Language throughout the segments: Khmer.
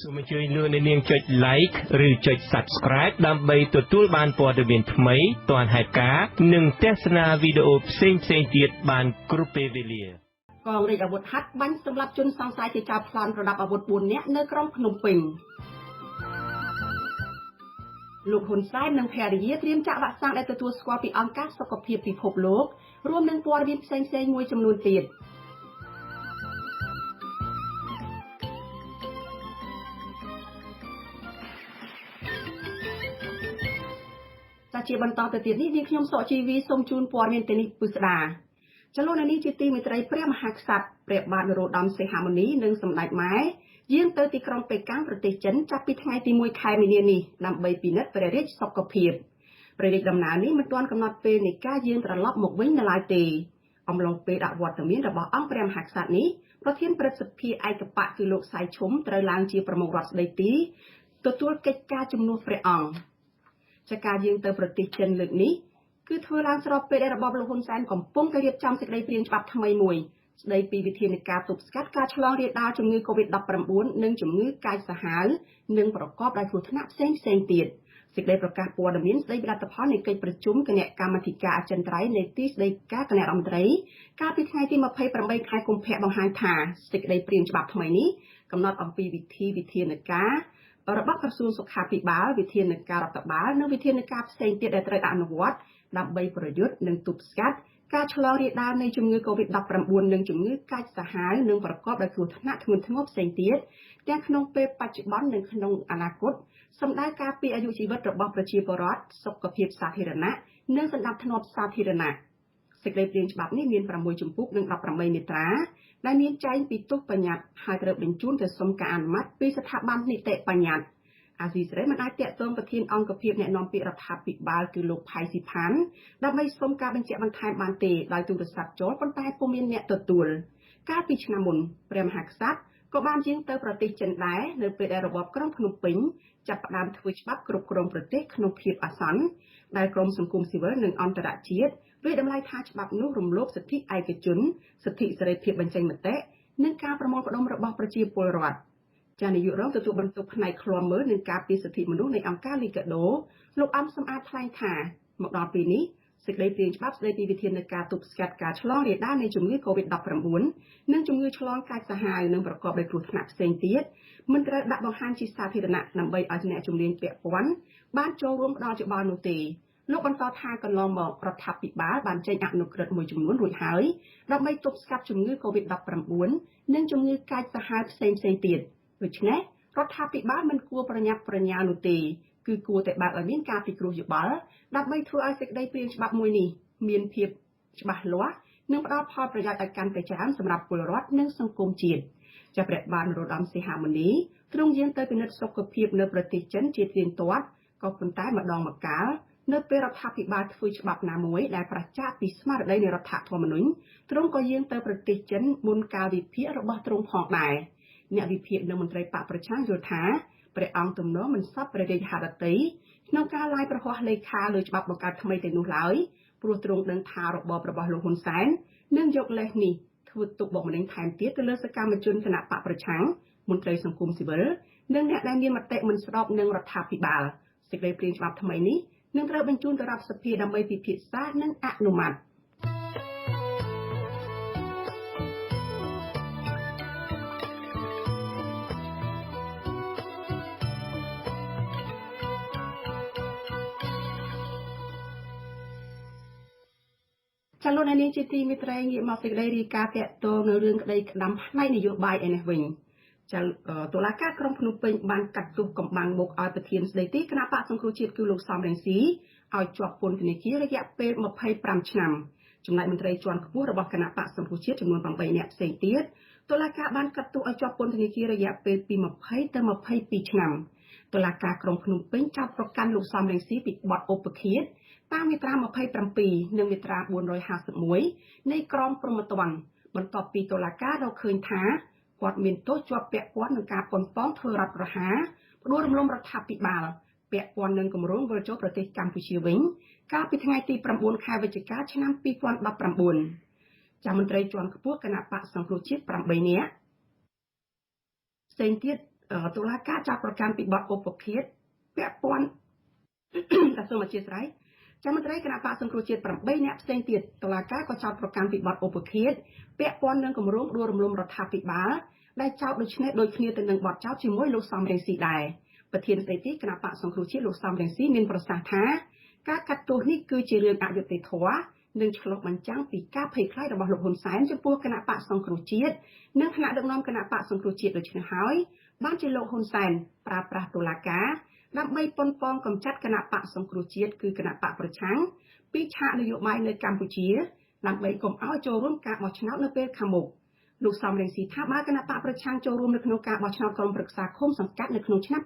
សូមអញ្ជើញលោកអ្នកនាងចុច like ឬចុច subscribe ដើម្បីទទួលបានព័ត៌មានថ្មីទាន់ហេតុការណ៍និងទស្សនាវីដេអូផ្សេងៗទៀតបានគ្រប់ពេលវេលាកងរាជអាវុធហត្ថបាញ់សម្លាប់ជនសង្ស័យជាចៅប្លន់ប្រដាប់អាវុធ4នាក់នៅក្រុងភ្នំពេញលោកហ៊ុនសែននិងភរិយាត្រៀមចាក់វ៉ាក់សាំងដែលទទួលស្គាល់ពីអង្គការសុខភាពពិភពលោករួមនឹងព័ត៌មានផ្សេងៗមួយចំនួនទៀតជាបន្តទៅទៀតនេះខ្ញុំសុជីវីសូមជូនព័ត៌មានទៅនេះពិស្ដាចលនានេះជាទីមេត្រីព្រះមហាក្សត្រព្រះបាទនរោត្តមសីហមុនីនិងសម្ដេចម៉ែយាងទៅទីក្រុងប៉េកាំងប្រទេសចិនចាប់ពីថ្ងៃទី1ខែមីនានេះដើម្បីពិនិត្យព្រះរាជសុខភាពព្រះរាជដំណើរនេះមិនទាន់កំណត់ពេលនៃការយាងត្រឡប់មកវិញនៅឡើយទេអំឡុងពេលដាក់វត្តមានរបស់អង្គព្រះមហាក្សត្រនេះប្រធានព្រឹទ្ធសភាឯកបៈគឺលោកសៃឈុំត្រូវឡើងជាប្រមុខរដ្ឋស្ដីទីទទួលកិច្ចការជំនួសព្រះអង្គការយាងទៅប្រទេសចិនលើកនេះគឺធ្វើឡើងស្របពេលដែលរបបលោកហ៊ុនសែនកំពុងតែរៀបចំសេចក្តីព្រាងច្បាប់ថ្មីមួយស្តីពីវិធានការទប់ស្កាត់ការឆ្លងរាលដាលជំងឺ COVID-19 និងជំងឺកាចសាហាវនិងប្រកបដោយគ្រោះថ្នាក់ផ្សេងទៀតសេចក្តីប្រកាសព័ត៌មានស្តីពីលទ្ធផលនៃកិច្ចប្រជុំគណៈកម្មាធិការអចិន្ត្រៃយ៍នៃទីស្តីការគណៈរដ្ឋមន្ត្រីកាលពីថ្ងៃទី28ខែកុម្ភៈបង្ហាញថាសេចក្តីព្រាងច្បាប់ថ្មីនេះកំណត់អំពីវិធានការរបស់ក្រសួងសុខាភិបាលវិធានការរដ្ឋបាលនិងវិធានការផ្សេងទៀតដែលត្រូវអនុវត្តដើម្បីប្រយុទ្ធនិងទប់ស្កាត់ការឆ្លងរាលដាលនៃជំងឺ COVID-19 និងជំងឺកាចសាហាវនិងប្រកបដោយគ្រោះថ្នាក់ធ្ងន់ធ្ងរផ្សេងទៀតទាំងក្នុងពេលបច្ចុប្បន្ននិងក្នុងអនាគតសម្ដៅការពារអាយុជីវិតរបស់ប្រជាពលរដ្ឋសុខភាពសាធារណៈនិងសណ្ដាប់ធ្នាប់សាធារណៈសេចក្តីព្រាងច្បាប់នេះមាន6ជំពូកនិង18មាត្រាដែលមានចែងពីទោសបញ្ញត្តិហើយត្រូវបញ្ជូនទៅសុំការអនុម័តពីស្ថាប័ននីតិបញ្ញត្តិអាស៊ីសេរីមិនអាចតាក់ទងប្រធានអង្គភិបអ្នកនាំពាក្យរដ្ឋាភិបាលគឺលោកផៃស៊ីផាន់ដើម្បីសុំការបញ្ជាក់បន្ថែមបានទេដោយទូរស័ព្ទចូលប៉ុន្តែពុំមានអ្នកទទួលកាលពីឆ្នាំមុនព្រះមហាក្សត្រក៏បានយាងទៅប្រទេសចិនដែរនៅពេលដែលរបបក្រុងភ្នំពេញចាប់ផ្ដើមធ្វើច្បាប់គ្រប់គ្រងប្រទេសក្នុងភាពអាសន្នដែលក្រមសង្គមស៊ីវិលនិងអន្តរជាតិវាតម្លៃថាច្បាប់នោះរំលោភសិទ្ធិឯកជនសិទ្ធិសេរីភាពបញ្ចេញមតិនិងការប្រមូលផ្ដុំរបស់ប្រជាពលរដ្ឋនាយករងទទួលបន្ទុកផ្នែកឃ្លាំមើលនិងការពារសិទ្ធិមនុស្សនៃអង្គការលីកាដូលោកអំសំអាតថ្លែងថាមកដល់ពេលនេះសេចក្តីព្រាងច្បាប់ស្តីពីវិធានការទប់ស្កាត់ការឆ្លងរាលដាលនៃជំងឺ COVID-19 និងជំងឺឆ្លងកាចសាហាវនិងប្រកបដោយគ្រោះថ្នាក់ផ្សេងទៀតមិនត្រូវដាក់បង្ហាញជាសាធារណៈដើម្បីឲ្យអ្នកជំនាញពាក់ព័ន្ធបានចូលរួមផ្ដល់យោបល់នោះទេលោកបន្តថាកន្លងមករដ្ឋាភិបាលបានចេញអនុក្រឹត្យមួយចំនួនរួចហើយដើម្បីទប់ស្កាត់ជំងឺ COVID-19 និងជំងឺកាចសាហាវផ្សេងទៀតដូច្នេះរដ្ឋាភិបាលមិនគួរប្រញាប់ប្រញាល់នោះទេគឺគួរតែបើកឲ្យមានការពិគ្រោះយោបល់ដើម្បីធ្វើឲ្យសេចក្តីព្រាងច្បាប់មួយនេះមានភាពច្បាស់លាស់និងផ្ដល់ផលប្រយោជន៍ឲ្យកាន់តែច្រើនសម្រាប់ពលរដ្ឋនិងសង្គមជាតិព្រះបាទនរោត្តមសីហមុនីទ្រង់យាងទៅពិនិត្យសុខភាពនៅប្រទេសចិនជាទៀងទាត់ក៏ប៉ុន្តែម្ដងម្កាលនៅពេលរដ្ឋាភិបាលធ្វើច្បាប់ណាមួយដែលប្រឆាំងពីស្មារតីនៃរដ្ឋធម្មនុញ្ញទ្រង់ក៏យាងទៅប្រទេសចិនមុនកាលវិភាគរបស់ទ្រង់ផងដែរអ្នកវិភាគនិងមន្ត្រីបកប្រឆាំងយល់ថាព្រះអង្គទំនងមិនសពព្រះរាជហឫទ័យក្នុងការឡាយប្រហ័សលេខាលើច្បាប់បង្កើតថ្មីទៅនោះឡើយព្រោះទ្រង់ដឹងថារបបរបស់លោកហ៊ុនសែននឹងយកលេសនេះធ្វើទុកបុកម្នេញថែមទៀតទៅលើសកម្មជនគណៈបកប្រឆាំងមន្ត្រីសង្គមស៊ីវិលនិងអ្នកដែលមានមតិមិនស្របនឹងរដ្ឋាភិបាលសេចក្តីព្រាងច្បាប់ថ្មីនេះនឹងត្រូវបញ្ជូនទៅរដ្ឋសភាដើម្បីពិភាក្សានិងអនុម័តលោកនាងជាទីមេត្រីងាកមកសេចក្តីរាយការណ៍តាក់ទងនៅរឿងក្តីក្តាំផ្នែកនយោបាយឯនេះវិញតុលាការក្រុងភ្នំពេញបានកាត់ទោសកំបាំងមុខឲ្យប្រធានស្ដីទីគណៈបកសង្គ្រោះជាតិគឺលោកសំរងស៊ីឲ្យជាប់ពន្ធនាគាររយៈពេល25ឆ្នាំចំណែកមន្ត្រីជាន់ខ្ពស់របស់គណៈបកសង្គ្រោះជាតិចំនួន8នាក់ផ្សេងទៀតតុលាការបានកាត់ទោសឲ្យជាប់ពន្ធនាគាររយៈពេលពី20ទៅ22ឆ្នាំតុលាការក្រុងភ្នំពេញចោទប្រកាន់លោកសំរងស៊ីពីបទឧបឃាតតាមមាត្រា27និងមាត្រា451នៃក្រមព្រហ្មទណ្ឌបន្ទាប់ពីតុលាការរកឃើញថាគាត់មានទោសជាប់ពាក់ព័ន្ធនឹងការប៉ុនប៉ងធ្វើរដ្ឋប្រហារផ្ដួលរំលំរដ្ឋាភិបាលពាក់ព័ន្ធនឹងគម្រោងវិលជុលប្រទេសកម្ពុជាវិញកាលពីថ្ងៃទី9ខែវិច្ឆិកាឆ្នាំ2019មន្ត្រីជាន់ខ្ពស់គណៈបកសង្គ្រោះជាតិ8នាក់ផ្សេងទៀត តុលាការចាប់ប្រកាន់ពីបទឧបឃាតពាក់ព័ន្ធតែសូមអធិស្ឋានចាំមន្ត្រីគណៈបកសង្គ្រោះជាតិ8នាក់ផ្សេងទៀតតុលាការក៏ចោទប្រកាន់ពីបទឧបឃាតពាក់ព័ន្ធនឹងគម្រោងដួលរំលំរដ្ឋាភិបាលដែលចោទដូចគ្នាទៅនឹងបទចោទជាមួយលោកសំរងស៊ីដែរប្រធានស្ដីទីគណៈបកសង្គ្រោះជាតិលោកសំរងស៊ីមានប្រសាសន៍ថាការកាត់ទោសនេះគឺជារឿងអយុត្តិធម៌និងឆ្លុះបញ្ចាំងពីការភ័យខ្លាចរបស់លោកហ៊ុនសែនចំពោះគណៈបកសង្គ្រោះជាតិនិងថ្នាក់ដឹកនាំគណៈបកសង្គ្រោះជាតិដូច្នេះហើយបានជាលោកហ៊ុនសែនប្រើប្រាស់តុលាការដើម្បីប៉ុនប៉ងកម្ចាត់គណៈបកសង្គ្រោះជាតិគឺគណៈបកប្រឆាំងពីឆាកនយោបាយនៅកម្ពុជាដើម្បីកុំឲ្យចូលរួមការបោះឆ្នោតនៅពេលខាងមុខលោកសំរងស៊ីថាបើគណៈបកប្រឆាំងចូលរួមនៅក្នុងការបោះឆ្នោតក្រុមប្រឹក្សាឃុំសង្កាត់នៅក្នុងឆ្នាំ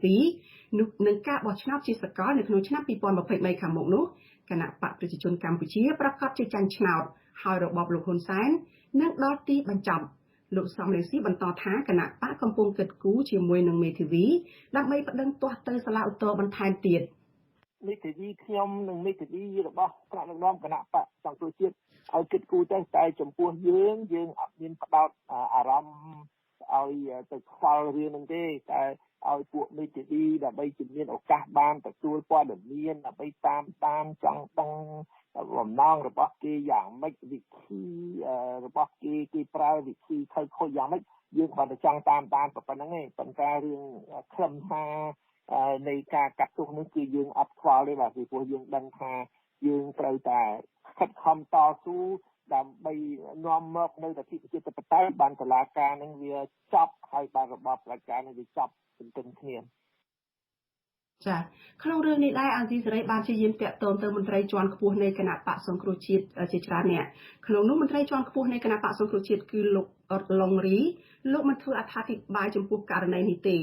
2022នោះនឹងការបោះឆ្នោតជាសកលនៅក្នុងឆ្នាំ2023ខាងមុខនោះគណៈបកប្រជាជនកម្ពុជាប្រកាសជាចាញ់ឆ្នោតហើយរបបលោកហ៊ុនសែននឹងដល់ទីបញ្ចប់លោកសំរងស៊ីបន្តថាគណៈបកកំពុងគិតគូរជាមួយនឹងមេធាវីដើម្បីប្តឹងទាស់ទៅសាលាឧទ្ធរណ៍បន្ថែមទៀតមេធាវីខ្ញុំនិងមេធាវីរបស់ថ្នាក់ដឹកនាំគណៈបកសង្គ្រោះជាតិឲ្យគិតគូរទៅតែចំពោះយើងអត់មានផ្ដោតអារម្មណ៍ឲ្យទៅខ្វល់រឿងហ្នឹងទេតែឲ្យពួកមេធាវីដើម្បីជំនាញឱកាសបានទទួលព័ត៌មានដើម្បីតាមចង់ដឹងបំណងរបស់គេយ៉ាងម៉េចវិធីរបស់គេប្រើវិធីខុសយ៉ាងម៉េចយើងគ្រាន់តែចង់តាមប៉ុណ្្នឹងឯងប៉ុន្តែរឿងខ្លឹមសារនៃការកាត់ទោសនេះគឺយើងអត់ខ្វល់ទេបាទពីព្រោះយើងដឹងថាយើងត្រូវតែខិតខំតស៊ូដើម្បីនាំមកនៅលទ្ធិប្រជាធិបតេយ្យបានតុលាការនឹងវាចប់ហើយបានរបបប្រជាការនឹងវាចប់ទន្ទឹមគ្នាចាក្នុងរឿងនេះដែរអាស៊ីសេរីបានជាយាមតាក់ទងទៅមន្ត្រីជាន់ខ្ពស់នៃគណៈបកសង្គ្រោះជាតិជាច្រើនអ្នកក្នុងនោះមន្ត្រីជាន់ខ្ពស់នៃគណៈបកសង្គ្រោះជាតិគឺលោកអត់ឡុងរីលោកមិនធ្វើអត្ថាធិប្បាយចំពោះករណីនេះទេ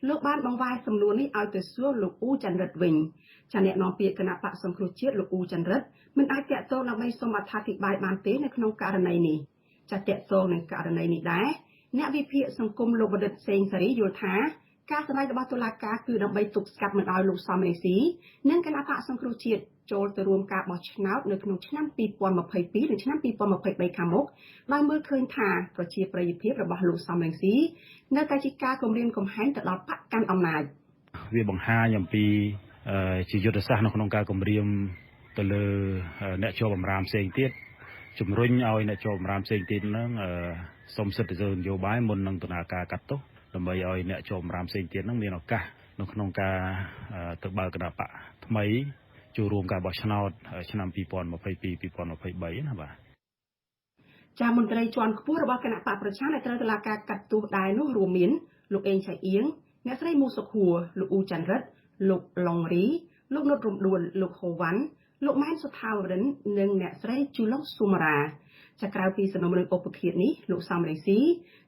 លោកបានបង្វែរសំណួរនេះឲ្យទៅសួរលោកអ៊ូចន្ទរិទ្ធវិញចាអ្នកនាំពាក្យគណៈបកសង្គ្រោះជាតិលោកអ៊ូចន្ទរិទ្ធមិនអាចតាក់ទងដើម្បីសូមអត្ថាធិប្បាយបានទេនៅក្នុងករណីនេះចាតាក់ទងនឹងករណីនេះដែរអ្នកវិភាគសង្គមលោកបណ្ឌិតសេងសារីយល់ថាការសម្ដែងរបស់តុលាការគឺដើម្បីទប់ស្កាត់មិនឲ្យលោកសំរងស៊ីនិងគណៈបកសង្គ្រោះជាតិចូលទៅរួមការបោះឆ្នោតនៅក្នុងឆ្នាំ2022និងឆ្នាំ2023ខាងមុខដោយមើលឃើញថាប្រជាប្រិយភាពរបស់លោកសំរងស៊ីនៅតែជាការគំរាមកំហែងទៅដល់បកកាន់អំណាចវាបង្ហាញអំពីជាយុទ្ធសាស្ត្រនៅក្នុងការគំរាមទៅលើអ្នកជាប់បម្រាមផ្សេងទៀតជំរុញឲ្យអ្នកជាប់បម្រាមផ្សេងទៀតហ្នឹងសុំសិទ្ធិនយោបាយមុននឹងដំណើរការកាត់ទោសដើម្បីឲ្យអ្នកជាប់បម្រាមផ្សេងទៀតហ្នឹងមានឱកាសនៅក្នុងការទៅបើកគណៈបកថ្មីចូលរួមការបោះឆ្នោតឆ្នាំ2022 2023ណាបាទចាមន្ត្រីជាន់ខ្ពស់របស់គណៈបកប្រជាដែលត្រូវតុលាការកាត់ទោសដែរនោះរួមមានលោកអេងឆៃអៀងអ្នកស្រីមូសុខួរលោកអ៊ូចន្ទរិទ្ធលោកឡុងរីលោកនុតរំដួលលោកហូវ៉ាន់លោកម៉ែនសុថាវរិននិងអ្នកស្រីជូឡុងស៊ូមារ៉ាចាក្រៅពីសំណុំរឿងឧបឃាតនេះលោកសំរងស៊ី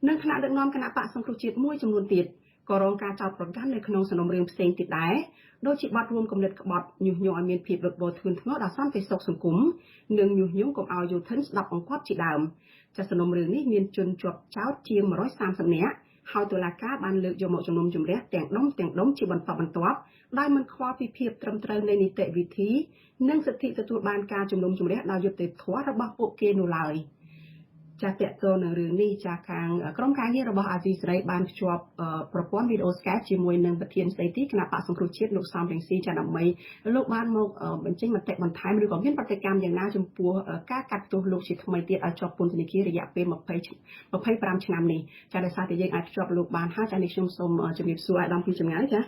និងថ្នាក់ដឹកនាំគណៈបកសង្គ្រោះជាតិមួយចំនួនទៀតក៏រងការចោទប្រកាន់នៅក្នុងសំណុំរឿងផ្សេងទៀតដែរដូចជាបទរួមគំនិតក្បត់ញុះញង់ឲ្យមានភាពរឹតបន្តឹងធ្ងន់ធ្ងរដល់សន្តិសុខសង្គមនិងញុះញង់កុំឲ្យយោធិនស្ដាប់បង្គាប់ជាដើមចាសំណុំរឿងនេះមានជនជាប់ចោទជាង130នាក់ហើយតុលាការបានលើកយកមកជំនុំជម្រះទាំងដុំជាបន្តបន្ទាប់ដោយមិនខ្វល់ពីភាពត្រឹមត្រូវនៃនីតិវិធីនិងសិទ្ធិទទួលបានការជំនុំជម្រះដោយយុត្តិធម៌របស់ពួកគេនោះឡើយចាតកតនៅរឿងនេះចាខាងក្រុមការងាររបស់អាស៊ីសេរីបានភ្ជាប់ប្រព័ន្ធវីដេអូ Skype ជាមួយនឹងប្រធានស្ដីទីគណៈបកសង្គ្រោះជាតិលោកសំរងស៊ីចាដើម្បីលោកបានមកបញ្ចេញមតិបន្ថែមឬក៏មានប្រតិកម្មយ៉ាងណាចំពោះការកាត់ទោសលោកជាថ្មីទៀតឲ្យជាប់ពន្ធនាគាររយៈពេល25ឆ្នាំនេះចាដោយសារតែយើងអាចភ្ជាប់លោកបានហើយចានេះខ្ញុំសូមជម្រាបសួរអាដាមពីចម្ងាយចា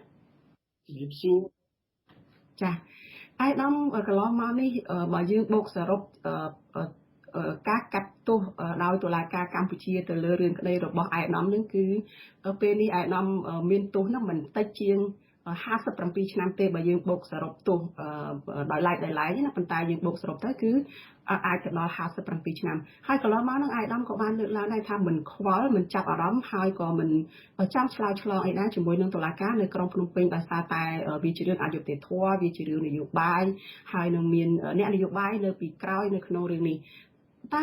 ជម្រាបសួរចាអាដាមកន្លងមកនេះបើយើងបូកសរុបការកាត់ទោសដោយតុលាការកម្ពុជាទៅលើរឿងក្តីរបស់អាយដាមនឹងគឺពេលនេះអាយដាមមានទោសនឹងមិនតិចជាង57ឆ្នាំទេបើយើងបូកសរុបទោសដោយឡែកណាប៉ុន្តែយើងបូកសរុបទៅគឺអាចទៅដល់57ឆ្នាំហើយកន្លងមកនឹងអាយដាមក៏បានលើកឡើងដែរថាមិនខ្វល់មិនចាប់អារម្មណ៍ហើយក៏មិនចង់ឆ្លើយឆ្លងអីដែរជាមួយនឹងតុលាការនៅក្រុងភ្នំពេញដោយសារតែវាជារឿងអយុត្តិធម៌វាជារឿងនយោបាយហើយនឹងមានអ្នកនយោបាយនៅពីក្រោយនៅក្នុងរឿងនេះតែ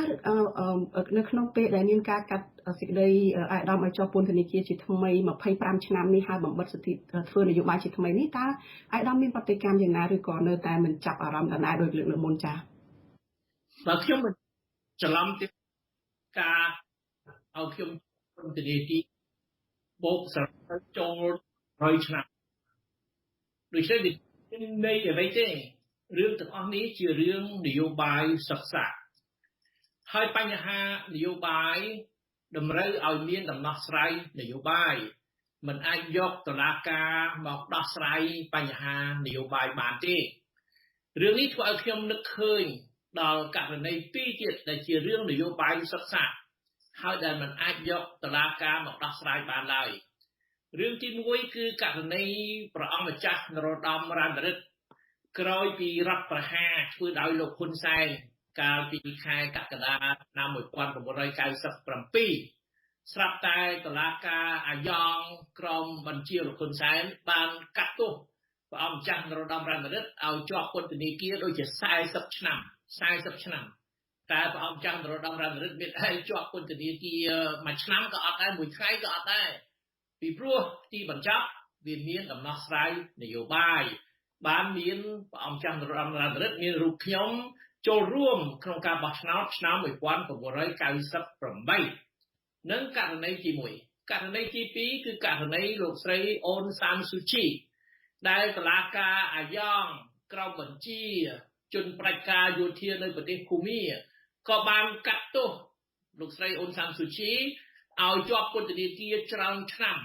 នៅក្នុងពេលដែលមានការកាត់សេចក្តីអាយដាមឲ្យជាប់ពន្ធនាគារជាថ្មី25ឆ្នាំនេះហើយបំបិទសិទ្ធិធ្វើនយោបាយជាថ្មីនេះតើអាយដាមមានប្រតិកម្មយ៉ាងណាឬក៏នៅតែមិនចាប់អារម្មណ៍ដល់ណាដោយលើកមុនចា៎បើខ្ញុំមិនច្រឡំទេការឲ្យខ្ញុំពន្ធនាគារ បូកសរុបចូល100ឆ្នាំដូច្នេះនៃអ្វីទេរឿងទាំងអស់នេះជារឿងនយោបាយសិក្សាហើយបញ្ហានយោបាយតម្រូវឲ្យមានដំណោះស្រាយនយោបាយមិនអាចយកតុលាការមកដោះស្រាយបញ្ហានយោបាយបានទេរឿងនេះធ្វើឲ្យខ្ញុំនឹកឃើញដល់ករណីពីរទៀតដែលជារឿងនយោបាយសិក្សាហើយដែលមិនអាចយកតុលាការមកដោះស្រាយបានឡើយរឿងទី1គឺករណីព្រះអង្គម្ចាស់នរោត្តម រណឫទ្ធិក្រោយពីរដ្ឋប្រហារធ្វើដោយលោកហ៊ុនសែនកាលពីខែកក្កដាឆ្នាំ1997ស្រាប់តែតុលាការអាយ៉ងក្រមបញ្ជាលោកហ៊ុនសែនបានកាត់ទោសព្រះអង្គម្ចាស់នរោត្តម រណឫទ្ធិឲ្យជាប់ពន្ធនាគារដូចជា40ឆ្នាំតែព្រះអង្គម្ចាស់នរោត្តម រណឫទ្ធិមានឯងជាប់ពន្ធនាគារមួយឆ្នាំក៏អត់ដែរមួយថ្ងៃក៏អត់ដែរពីព្រោះទីបញ្ចប់វាមានដំណោះស្រាយនយោបាយបានមានព្រះអង្គម្ចាស់នរោត្តម រណឫទ្ធិមានរូបខ្ញុំចូលរួមក្នុងការបោះឆ្នោតឆ្នាំ1998និងករណីទី1ករណីទី2គឺករណីលោកស្រីអូនសានស៊ូជីដែលតុលាការអាយ៉ងក្រមបញ្ជាជនផ្ដាច់ការយោធានៅប្រទេសភូមាក៏បានកាត់ទោសលោកស្រីអូនសានស៊ូជីឲ្យជាប់ពន្ធនាគារច្រើនឆ្នាំ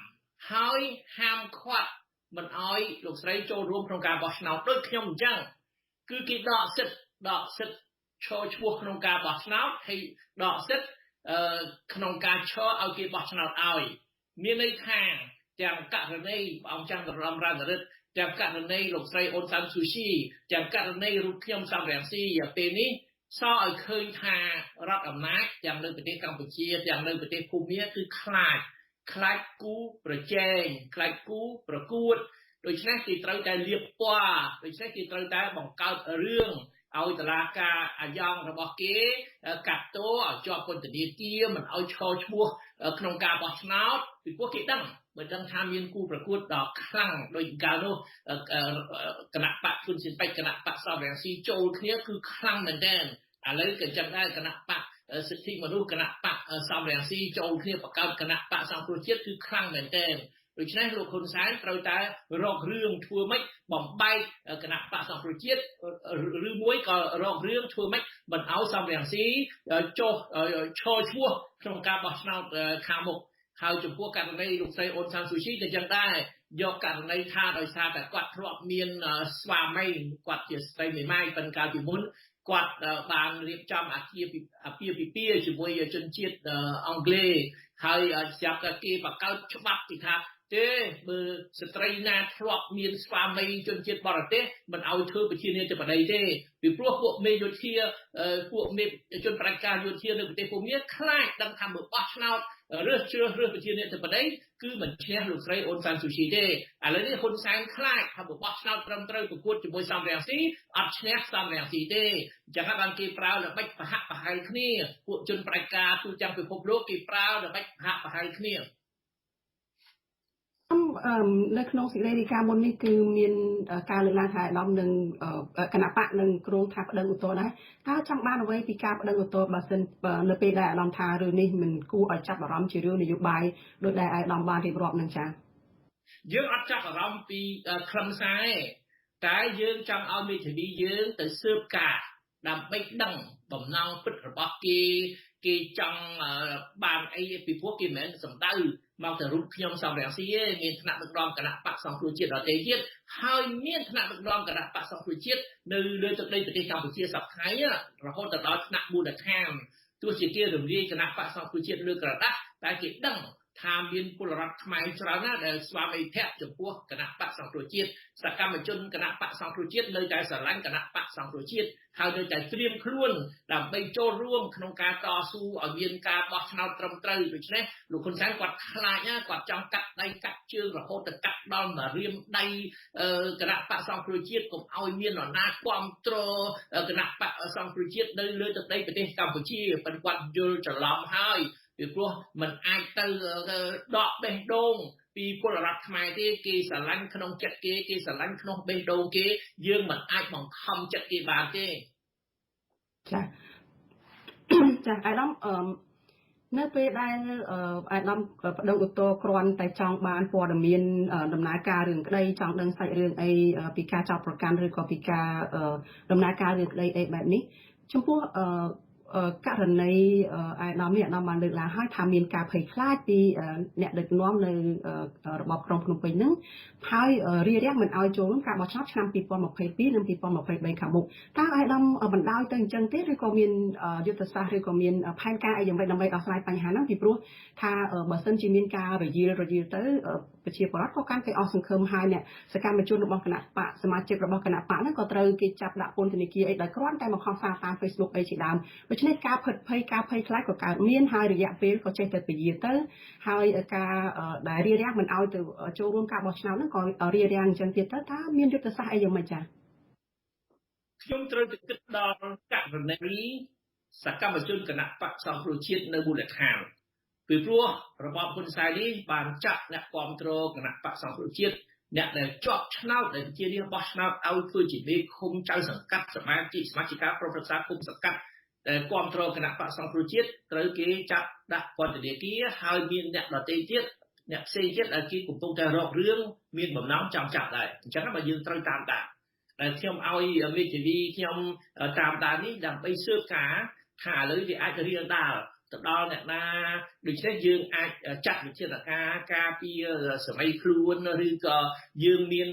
ហើយហាមឃាត់មិនឲ្យលោកស្រីចូលរួមក្នុងការបោះឆ្នោតដូចខ្ញុំអញ្ចឹងគឺគេដកសិទ្ធិឈរឈ្មោះក្នុងការបោះឆ្នោតហើយដកសិទ្ធិក្នុងការឈរឲ្យគេបោះឆ្នោតឲ្យមានន័យថាទាំងករណីព្រះអង្គម្ចាស់នរោត្តម រណឫទ្ធិទាំងករណីលោកស្រីអូនសានស៊ូជីទាំងករណីរូបខ្ញុំសំរងស៊ីពេលនេះសរឲ្យឃើញថារដ្ឋអំណាចទាំងនៅប្រទេសកម្ពុជាទាំងនៅប្រទេសភូមាគឺខ្លាចគូប្រជែងខ្លាចគូប្រកួតដូច្នេះគេត្រូវតែលាបពណ៌ដូច្នេះគេត្រូវតែបង្កើតរឿងឲ្យតុលាការអាយ៉ងរបស់គេកាត់ទោសឲ្យជាប់ពន្ធនាគារមិនឲ្យឈរឈ្មោះក្នុងការបោះឆ្នោតពីព្រោះគេបើដឹងថាមានគូប្រកួតដ៏ខ្លាំងដោយកាលនោះគណៈបកហ៊ុនស៊ិនប៉ិចគណៈបកសំរងស៊ីចូលគ្នាគឺខ្លាំងមែនទែនឥឡូវក៏ចាំដែរគណៈបកសិទ្ធិមនុស្សគណៈបកសំរងស៊ីចូលគ្នាបង្កើតគណៈបកសង្គ្រោះជាតិគឺខ្លាំងមែនទែនដូច្នេះលោកហ៊ុនសែនត្រូវតែរករឿងធ្វើម៉េចបំបែកគណៈបកសង្គ្រោះជាតិឬមួយក៏រករឿងធ្វើម៉េចមិនឲ្យសំរងស៊ីចុះឈរឈ្មោះក្នុងការបោះឆ្នោតខាងមុខហើយចំពោះករណីលោកស្រីអូនសានស៊ូជីក៏យ៉ាងដែរយកករណីថាដោយសារតែគាត់ធ្លាប់មានស្វាមីគាត់ជាស្ត្រីមេម៉ាយប៉ុន្តែកាលពីមុនគាត់បានរៀបចំអាពាហ៍ពិពាហ៍ជាមួយជនជាតិអង់គ្លេសហើយស្រាប់តែគេបង្កើតច្បាប់ទីថាទេបើស្ត្រីណាធ្លាប់មានស្វាមីជនជាតិបរទេសមិនឲ្យធ្វើប្រធានាធិបតីទេពីព្រោះពួកមេយោធាពួកមេជនបដិការយោធានៅប្រទេសភូមាខ្លាចដឹងថាបើបោះឆ្នោតជ្រើសរើសប្រធានាធិបតីគឺមិនឈ្នះលោកស្រីអូនសានស៊ូជីទេឥឡូវនេះហ៊ុនសែនខ្លាចថាបើបោះឆ្នោតត្រឹមត្រូវប្រកួតជាមួយសំរងស៊ីអត់ឈ្នះសំរងស៊ីទេអញ្ចឹងបានគេប្រើល្បិចប្រហាក់ប្រហែលគ្នាពួកជនបដិការទូទាំងពិភពលោកគេប្រើល្បិចប្រហាក់ប្រហែលគ្នានៅក្នុងសេចក្តីរាយការណ៍មុននេះគឺមានការលើកឡើងថាអាដាមនឹងគណៈបកនឹងគ្រោងថាប្តឹងឧទ្ធរណ៍ដែរតើចង់បានអ្វីពីការប្តឹងឧទ្ធរណ៍បើសិននៅពេលដែលអាដាមថារឿងនេះមិនគួរឲ្យចាប់អារម្មណ៍ជារឿងនយោបាយដោយដែលអាដាមបានរៀបរាប់នឹងចា៎យើងអត់ចាប់អារម្មណ៍ពីខ្លឹមសារទេតែយើងចង់ឲ្យមេធាវីយើងទៅស៊ើបការដើម្បីដឹងបំណងពិតរបស់គេចង់បានអីពីព្រោះគេមិនមែនសម្ដៅមកទៅរូបខ្ញុំសំរងស៊ីទេមានថ្នាក់ដឹកនាំគណៈបកសង្គ្រោះជាតិដទៃទៀតហើយមានថ្នាក់ដឹកនាំគណៈបកសង្គ្រោះជាតិនៅលើទឹកដីប្រទេសកម្ពុជាសប្តាហ៍ថ្ងៃរហូតដល់ថ្នាក់មូលដ្ឋានទោះជាគេរំលាយគណៈបកសង្គ្រោះជាតិលើក្រដាស់តែគេដឹងថាមានពលរដ្ឋខ្មែរច្រើនណាស់ដែលស្វាមីភក្តិចំពោះគណៈបកសង្គ្រោះជាតិសកម្មជនគណៈបកសង្គ្រោះជាតិនៅតែស្រឡាញ់គណៈបកសង្គ្រោះជាតិហើយនៅតែត្រៀមខ្លួនដើម្បីចូលរួមក្នុងការតស៊ូឲ្យមានការបោះឆ្នោតត្រឹមត្រូវដូច្នេះលោកហ៊ុនសែនគាត់ខ្លាចណាគាត់ចង់កាត់ដៃកាត់ជើងរហូតទៅកាត់ដល់មករៀមដៃគណៈបកសង្គ្រោះជាតិកុំឲ្យមាននរណាគ្រប់គ្រងគណៈបកសង្គ្រោះជាតិនៅលើទឹកដីប្រទេសកម្ពុជាប៉ុន្តែគាត់យល់ច្រឡំហើយពីព្រោះมันអាចទៅដកបេះដូងពីពលរដ្ឋខ្មែរទេគេស្រឡាញ់ក្នុងចិត្តគេស្រឡាញ់ក្នុងបេះដូងគេយើងមិនអាចបង្ខំចិត្តគេបានទេចាអាដាម នៅពេលដែលអាដាមបដិឧត្តរគ្រាន់តែចង់បានព័ត៌មានដំណើរការរឿងក្តីចង់ដឹងសាច់រឿងអីពីការចោទប្រកាន់ឬក៏ពីការដំណើរការរឿងក្តីអីបែបនេះចំពោះករណីអាដាមនេះអាដាមបានលើកឡើងហើយថាមានការភ័យខ្លាចពីអ្នកដឹកនាំនៅរបបក្រុងភ្នំពេញហ្នឹងហើយរារាំងមិនឲ្យចូលរួមការបោះឆ្នោតឆ្នាំ2022និង2023ខាងមុខតើអាដាមបណ្ដោយទៅអញ្ចឹងទេឬក៏មានយុទ្ធសាស្ត្រឬក៏មានផែនការអីយ៉ាងម៉េចដើម្បីដោះស្រាយបញ្ហាហ្នឹងពីព្រោះថាបើសិនជាមានការរយាលទៅប្រជាពលរដ្ឋក៏កាន់តែអស់សង្ឃឹមហើយអ្នកសកម្មជនរបស់គណៈបកសមាជិករបស់គណៈបកហ្នឹងក៏ត្រូវគេចាប់ដាក់ពន្ធនាគារអីដោយគ្រាន់តែមកខំសារតាម Facebook អីជាដើមដូច្នេះការភ័យខ្លាចក៏កើតមានហើយរយៈពេលក៏ចេះតែពយាទៅហើយការដែលរារាំងមិនឲ្យទៅចូលរួមការបោះឆ្នោតហ្នឹងក៏រារាំងអញ្ចឹងទៀតទៅតើមានយុទ្ធសាស្ត្រអីយ៉ាងម៉េចចា៎ខ្ញុំត្រូវទៅគិតដល់ករណីសកម្មជនគណៈបកសង្គ្រោះជាតិនៅមូលដ្ឋានពីព្រោះរបបហ៊ុនសែននេះបានចាក់អ្នកគ្រប់គ្រងគណៈបកសង្គ្រោះជាតិអ្នកដែលជាប់ឆ្នោតដែលជារៀបបោះឆ្នោតឲ្យធ្វើជាមេឃុំចៅសង្កាត់សមាជិកក្រុមប្រឹក្សាគុំសង្កាត់ដែលគ្រប់គ្រងគណៈបកសង្គ្រោះជាតិត្រូវគេចាប់ដាក់ពន្ធនាគារហើយមានអ្នកដទៃទៀតអ្នកផ្សេងទៀតដែលគេកំពុងតែរករឿងមានបំណងចង់ចាប់ដែរអញ្ចឹងបើយើងត្រូវតាមដានដែលខ្ញុំឲ្យមេធាវីខ្ញុំតាមដាននេះដើម្បីស៊ើបការថាឥឡូវវាអាចរៀងដាលទៅដល់អ្នកណាដូច្នេះយើងអាចចាត់វិធានការការពារសម័យខ្លួនឬក៏យើងមាន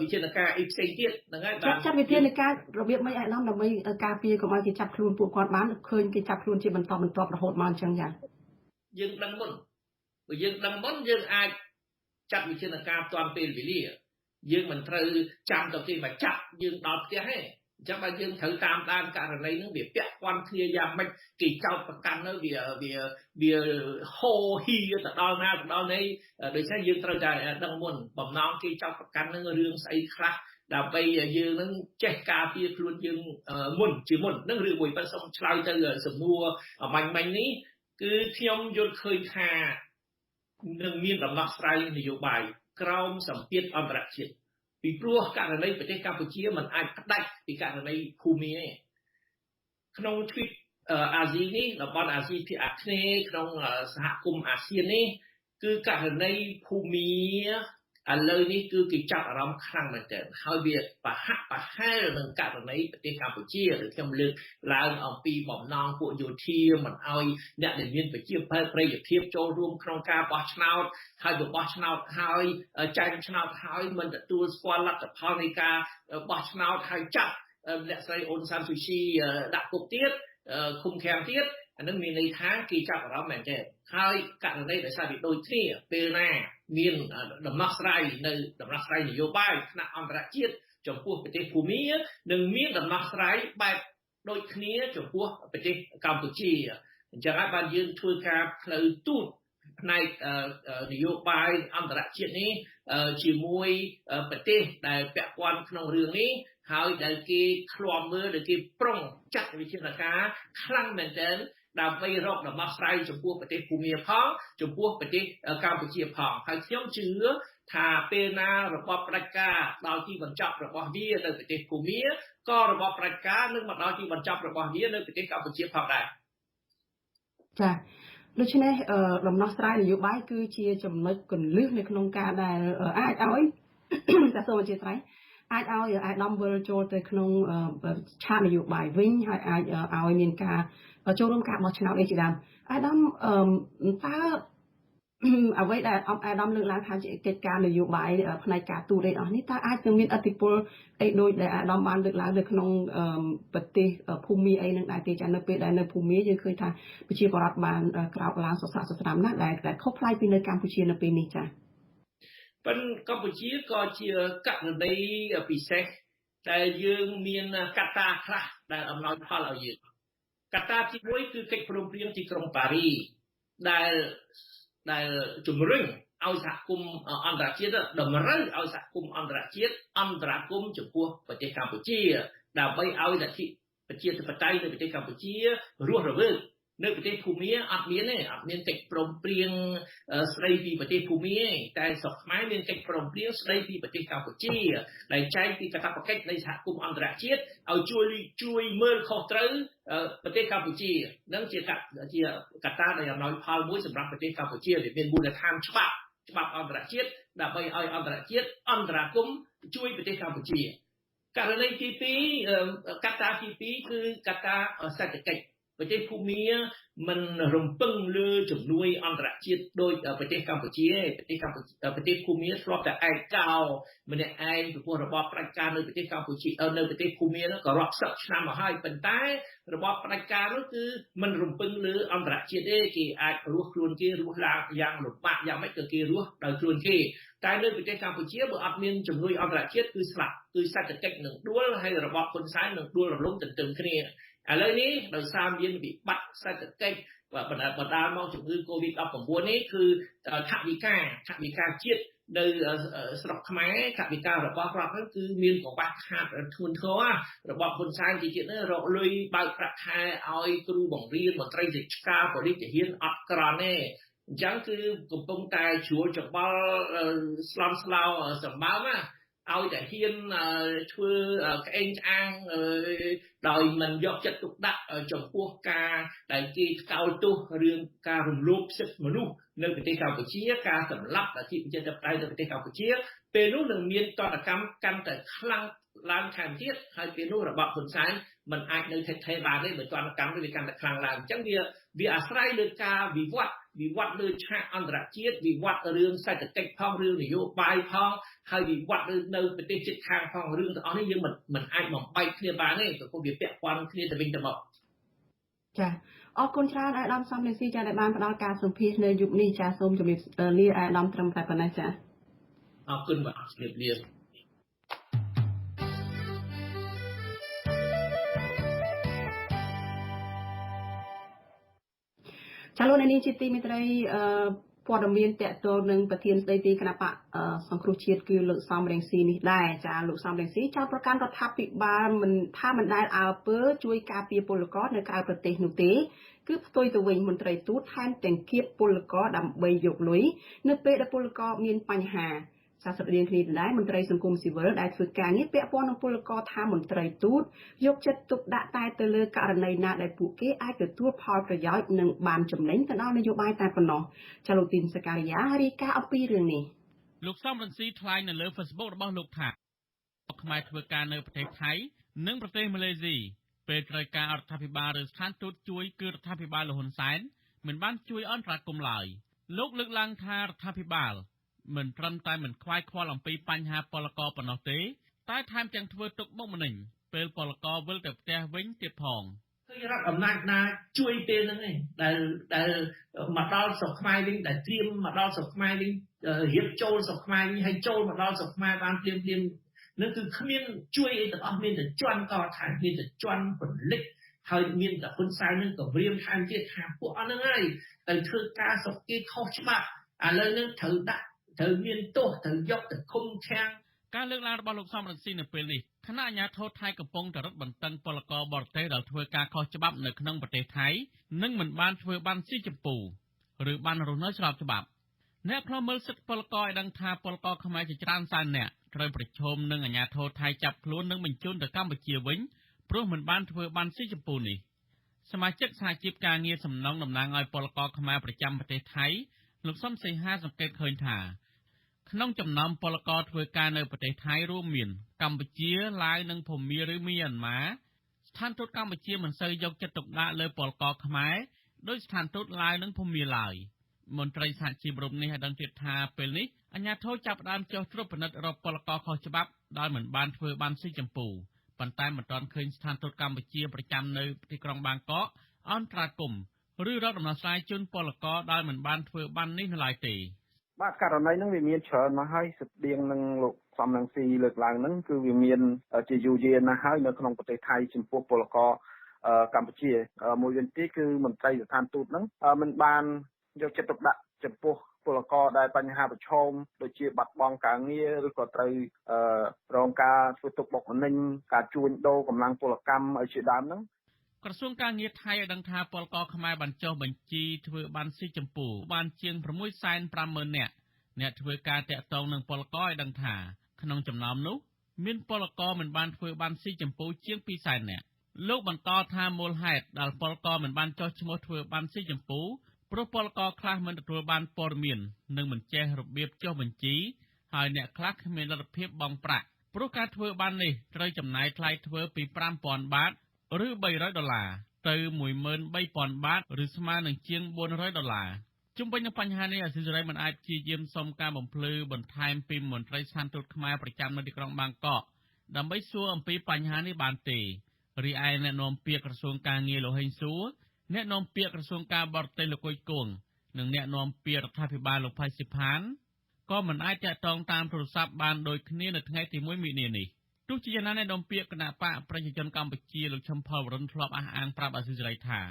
វិធានការអីផ្សេងទៀតហ្នឹងហើយបាទចាត់វិធានការរបៀបមិនអាដាមដើម្បីការពារកុំឲ្យគេចាប់ខ្លួនពួកគាត់បានឃើញគេចាប់ខ្លួនជាបន្តរហូតមកអញ្ចឹងចាយើងដឹងមុនបើយើងដឹងមុនយើងអាចចាត់វិធានការទាន់ពេលវេលាយើងមិនត្រូវចាំទៅគេមកចាប់យើងដល់ផ្ទះទេអញ្ចឹងបើយើងត្រូវតាមដានករណីហ្នឹងវាពាក់ព័ន្ធគ្នាយ៉ាងម៉េចគេចោទប្រកាន់នៅវាហូរហៀទៅដល់ណាទៅដល់នេះដូច្នេះយើងត្រូវតែដឹងមុនបំណងគេចោទប្រកាន់នឹងរឿងស្អីខ្លះដើម្បីយើងនឹងចេះការពារខ្លួនយើងមុននឹងរឿងមួយប៉ុន្តែសូមឆ្លើយទៅសំណួរមាញ់នេះគឺខ្ញុំយល់ឃើញថានឹងមានដំណោះស្រាយនយោបាយក្រោមសម្ពាធអន្តរជាតិពីព្រោះករណីប្រទេសកម្ពុជាមិនអាចផ្ដាច់ពីករណីភូមាទេក្នុងទ្វីបអាស៊ីនេះតំបន់អាស៊ីភាគអាគ្នេយ៍ក្នុងសហគមន៍អាស៊ាននេះគឺករណីភូមាឥឡូវនេះគឺគេចាប់អារម្មណ៍ខ្លាំងមែនទែនហើយវាប្រហាក់ប្រហែលនឹងករណីប្រទេសកម្ពុជាដែលខ្ញុំលើកឡើងអំពីបំណងពួកយោធាមិនឲ្យអ្នកដែលមានប្រជាប្រិយភាពចូលរួមក្នុងការបោះឆ្នោតហើយបោះឆ្នោតហើយចាញ់ឆ្នោតហើយមិនទទួលស្គាល់លទ្ធផលនៃការបោះឆ្នោតហើយចាប់អ្នកស្រីអ៊ុនសានស៊ូជីដាក់គុកទៀតឃុំឃាំងទៀតអានឹងមានន័យថាគេចាប់អារម្មណ៍មែនទេហើយករណីដែលសារវាដូចគ្នាពេលណាមានដំណោះស្រាយនយោបាយថ្នាក់អន្តរជាតិចំពោះប្រទេសភូមានិងមានដំណោះស្រាយបែបដូចគ្នាចំពោះប្រទេសកម្ពុជាអញ្ចឹងហើយបានយើងធ្វើការផ្លូវទូតផ្នែកនយោបាយអន្តរជាតិនេះជាមួយប្រទេសដែលពាក់ព័ន្ធក្នុងរឿងនេះហើយដែលគេឃ្លាំមើលដែលគេប្រុងចាត់វិធានការខ្លាំងមែនទែនដើម្បីរកដំណោះស្រាយចំពោះប្រទេសភូមាផងចំពោះប្រទេសកម្ពុជាផងហើយខ្ញុំជឿថាពេលណារបបផ្ដាច់ការដល់ទីបញ្ចប់របស់វានៅប្រទេសភូមាក៏របបផ្ដាច់ការនឹងមកដល់ទីបញ្ចប់របស់វានៅប្រទេសកម្ពុជាផងដែរចាដូច្នេះដំណោះស្រាយនយោបាយគឺជាចំណុចគន្លឹះនៅក្នុងការដែលអាចឲ្យតែសូមអធិស្ឋានអាចឲ្យអាដាមវិលចូលទៅក្នុងឆាកនយោបាយវិញហើយអាចឲ្យមានការចូលរួមការបោះឆ្នោតអីជាដើមអាដាមតើអ្វីដែលអាដាមលើកឡើងថាជាកិច្ចការនយោបាយផ្នែកការទូតអីអស់នេះតើអាចនឹងមានឥទ្ធិពលអីដូចដែលអាដាមបានលើកឡើងនៅក្នុងប្រទេសភូមាអីនឹងដែរទេចានៅពេលដែលនៅភូមាយើងឃើញថាប្រជាពលរដ្ឋបានក្រោកឡើងសរសើរស្នាមណាស់ដែលខុសប្លែកពីនៅកម្ពុជានៅពេលនេះចាប៉ុន្តែកម្ពុជាក៏ជាករណីពិសេសដែលយើងមានកត្តាខ្លះដែលអំណោយផលឲ្យយើងកត្តាទី1គឺកិច្ចព្រមព្រៀងទីក្រុងប៉ារីដែលជំរុញឲ្យសហគមន៍អន្តរជាតិតម្រូវឲ្យសហគមន៍អន្តរជាតិអន្តរាគមន៍ចំពោះប្រទេសកម្ពុជាដើម្បីឲ្យលទ្ធិប្រជាធិបតេយ្យនៅប្រទេសកម្ពុជារស់រវើក នៅប្រទេសភូមាអត់មានទេអត់មានកិច្ចព្រមព្រៀងស្ដីពីប្រទេសភូមាទេតែស្រុកខ្មែរមានកិច្ចព្រមព្រៀងស្ដីពីប្រទេសកម្ពុជាដែលចែងពីកាតព្វកិច្ចនៃសហគមន៍អន្តរជាតិឲ្យជួយមើលខុសត្រូវប្រទេសកម្ពុជានឹងជាកត្តាដែលអំណោយផលមួយសម្រាប់ប្រទេសកម្ពុជាដែលមានមូលដ្ឋានច្បាប់អន្តរជាតិដើម្បីឲ្យអន្តរជាតិអន្តរាគមន៍ជួយប្រទេសកម្ពុជាករណីទី2កត្តាទី2គឺកត្តាសេដ្ឋកិច្ចប្រទេសភូមាមិនរំពឹងលើជំនួយអន្តរជាតិដោយប្រទេសកម្ពុជាប្រទេសភូមាធ្លាប់តែឯកោម្នាក់ឯងពីព្រោះរបបផ្ដាច់ការនៅប្រទេសកម្ពុជានៅប្រទេសភូមានោះក៏រាប់សិបឆ្នាំមកហើយប៉ុន្តែរបបផ្ដាច់ការនោះគឺមិនរំពឹងលើអន្តរជាតិទេគេអាចរស់ខ្លួនគេរស់ឡើងយ៉ាងលំបាកយ៉ាងម៉េចក៏គេរស់ដោយខ្លួនគេតែនៅប្រទេសកម្ពុជាបើអត់មានជំនួយអន្តរជាតិគឺស្លាប់គឺសេដ្ឋកិច្ចនឹងដួលហើយរបបហ៊ុនសែននឹងដួលរលំទន្ទឹមគ្នាឥឡូវនេះដោយសារមានវិបត្តិសេដ្ឋកិច្ចបណ្ដាលមកជំងឺ Covid-19 នេះគឺថវិកាជាតិនៅស្រុកខ្មែរថវិការបស់រដ្ឋហ្នឹងគឺមានកង្វះខាតធ្ងន់ធ្ងររបបហ៊ុនសែនជាទៀតរកលុយបើកប្រាក់ខែឲ្យគ្រូបង្រៀនមន្ត្រីរាជការប៉ូលីសទាហានអត់ក្រន់ទេអញ្ចឹងគឺកំពុងតែជ្រួលច្បល់ស្លន់ស្លោសម្បើមឲ្យតែហ៊ានធ្វើក្អេងឆ្អាងដោយមិនយកចិត្តទុកដាក់ចំពោះការដែលគេថ្កោលទោសរឿងការរំលោភសិទ្ធិមនុស្សនៅប្រទេសកម្ពុជាការសម្លាប់អធិបតេយ្យនៅប្រទេសកម្ពុជាពេលនោះនឹងមានតនកម្មកាន់តែខ្លាំងឡើងថែមទៀតហើយពេលនោះរបបហ៊ុនសែនមិនអាចនៅថេរបានទេបើតនកម្មវាកាន់តែខ្លាំងឡើងអញ្ចឹងវាអាស្រ័យលើការវិវត្តលើឆាកអន្តរជាតិវិវត្តរឿងសេដ្ឋកិច្ចផងរឿងនយោបាយផងហើយវិវត្តនៅប្រទេសជិតខាងផងរឿងទាំងអស់នេះយើងមិនអាចបំបែកគ្នាបានទេព្រោះវាពាក់ព័ន្ធគ្នាទៅវិញទៅមកចាអរគុណច្រើនអាយដាមសំលេងស៊ីចាដែលបានផ្ដល់ការសម្ភាសន៍នៅយុគនេះចាសូមជម្រាបលាអាយដាមត្រឹមតែប៉ុណ្ណេះចាអរគុណបាទជម្រាបលាចាលោកនាងជាទីមេត្រីព័ត៌មានតកតលនឹងប្រធានស្ដីទីគណៈបកសង្គ្រោះជាតិគឺលោកសំរងស៊ីនេះដែរចាលោកសំរងស៊ីចោទប្រកាន់រដ្ឋាភិបាលមិនដែលអើពើជួយការពារពលករនៅក្រៅប្រទេសនោះទេគឺផ្ទុយទៅវិញមន្ត្រីទូតថែមទាំងគៀបពលករដើម្បីយកលុយនៅពេលដែលពលករមានបញ្ហាសាស្ត្រាចារ្យគ្នាដែរមន្ត្រីសង្គមស៊ីវិលដែលធ្វើការងារពាក់ព័ន្ធនឹងពលករថាមន្ត្រីទូតយកចិត្តទុកដាក់តែទៅលើករណីណាដែលពួកគេអាចទទួលផលប្រយោជន៍និងបានចំណេញទៅដល់នយោបាយតែប៉ុណ្ណោះចាលោកទីនសការីយ៉ារាយការណ៍អំពីរឿងនេះលោកសំរងស៊ីថ្លែងនៅលើ Facebook របស់លោកថាខ្មែរធ្វើការនៅប្រទេសថៃនិងប្រទេសម៉ាឡេស៊ីពេលត្រូវការរដ្ឋាភិបាលឬស្ថានទូតជួយគឺរដ្ឋាភិបាលលហ៊ុនសែនមិនបានជួយអន្តរាគមន៍ឡើយលោកលើកឡើងថារដ្ឋាភិបាលមិនត្រឹមតែមិនខ្វាយខ្វល់អំពីបញ្ហាពលករប៉ុណ្ណោះទេតែថែមទាំងធ្វើទុកបុកម្នេញពេលពលករវិលទៅផ្ទះវិញទៀតផងឃើញរដ្ឋអំណាចណាជួយពេលហ្នឹងឯងដែលមកដល់ស្រុកខ្មែរវិញដែលត្រៀមមកដល់ស្រុកខ្មែរវិញរៀបចូលស្រុកខ្មែរវិញហើយចូលមកដល់ស្រុកខ្មែរបានភ្លាមនឹងគឺគ្មានជួយអីទាំងអស់មានតែជន់កថែមមានតែជន់ពលិចហើយមានតែហ៊ុនសែននឹងក៏រៀមថែមទៀតថាពួកអស់ហ្នឹងហើយទៅធ្វើការស្រុកគេខុសច្បាប់ឥឡូវនេះត្រូវមានទោសត្រូវយកទៅឃុំឃាំងការលើកឡើងរបស់លោកសំរងស៊ីនៅពេលនេះគណៈអាជ្ញាធរថៃកំពុងតែរឹតបន្តឹងពលករបរទេសដែលធ្វើការខុសច្បាប់នៅក្នុងប្រទេសថៃនិងមិនបានធ្វើបានស៊ីចម្ពូឬបានរស់នៅស្របច្បាប់អ្នកខ្លំមើលសិទ្ធិពលករឲ្យដឹងថាពលករខ្មែរជាច្រើនសែននាក់ត្រូវប្រឈមនឹងអាជ្ញាធរថៃចាប់ខ្លួននិងបញ្ជូនទៅកម្ពុជាវិញព្រោះមិនបានធ្វើបានស៊ីចម្ពូនេះសមាជិកសហជីពការងារសំណងតំណាងឲ្យពលករខ្មែរប្រចាំប្រទេសថៃលោកសំសីហាសង្កេតឃើញថាក្នុងចំណោមពលករធ្វើការនៅប្រទេសថៃរួមមានកម្ពុជាឡាវនិងភូមាឬមីយ៉ាន់ម៉ាស្ថានទូតកម្ពុជាមិនសូវយកចិត្តទុកដាក់លើពលករខ្មែរដោយស្ថានទូតឡាវនិងភូមាឡើយមន្ត្រីសហជីពរូបនេះឲ្យដឹងទៀតថាពេលនេះអាជ្ញាធរចាប់ផ្ដើមចុះត្រួតពិនិត្យរកពលករខុសច្បាប់ដោយមិនបានធ្វើបានស៊ីចម្ពូប៉ុន្តែមិនទាន់ឃើញស្ថានទូតកម្ពុជាប្រចាំនៅទីក្រុងបាងកកអន្តរាគមន៍ឬរកដំណោះស្រាយជូនពលករដែលមិនបានធ្វើបាននេះនៅឡើយទេបាទករណីហ្នឹងវាមានច្រើនមកហើយស្តៀងនឹងលោកសំរងស៊ីលើកឡើងហ្នឹងគឺវាមានជាយូរយារណាស់ហើយនៅក្នុងប្រទេសថៃចំពោះពលករកម្ពុជាមួយវិញទៀតគឺមន្ត្រីស្ថានទូតហ្នឹងមិនបានយកចិត្តទុកដាក់ចំពោះពលករដែលបញ្ហាប្រឈមដូចជាបាត់បង់ការងារឬក៏ត្រូវរងការធ្វើទុកបុកម្នេញការជួញដូរកម្លាំងពលកម្មឲ្យជាដើមហ្នឹង ក្រសួងការងារថៃឲ្យដឹងថាពលករខ្មែរបានចុះបញ្ជីធ្វើបានស៊ីចម្ពូបានជាង 650,000 នាក់អ្នកធ្វើការតាក់ទងនឹងពលករឲ្យដឹងថាក្នុងចំណោមនោះមានពលករមិនបានធ្វើបានស៊ីចម្ពូជាង 200,000 នាក់លោកបន្តថាមូលហេតុដែលពលករមិនបានចុះឈ្មោះធ្វើបានស៊ីចម្ពូព្រោះពលករខ្លះមិនទទួលបានព័ត៌មាននិងមិនចេះរបៀបចុះបញ្ជីហើយអ្នកខ្លះគ្មានលទ្ធភាពបង់ប្រាក់ព្រោះការធ្វើបាននេះត្រូវចំណាយថ្លៃធ្វើពី 5,000 បាតឬ $300 ទៅ 13,000 បាតឬស្មើនឹងជាង $400 ជុំវិញនឹងបញ្ហានេះអាស៊ីសេរីមិនអាចព្យាយាមសុំការបំភ្លឺបន្ថែមពីមន្ត្រីស្ថានទូតខ្មែរប្រចាំនៅទីក្រុងបាងកកដើម្បីសួរអំពីបញ្ហានេះបានទេរីឯអ្នកនាំពាក្យក្រសួងការងារលោកហេងសួរអ្នកនាំពាក្យក្រសួងការបរទេសលោកកុយគង់និងអ្នកនាំពាក្យរដ្ឋាភិបាលលោកផៃស៊ីផានក៏មិនអាចតាក់ទងតាមទូរស័ព្ទបានដូចគ្នានៅថ្ងៃទី 1 មិនិនានេះទោះជាយ៉ាងណាអ្នកនាំពាក្យគណៈបកប្រជាជនកម្ពុជាលោកឈឹមផលវរុនធ្លាប់អះអាងប្រាប់អាស៊ីសេរីថារ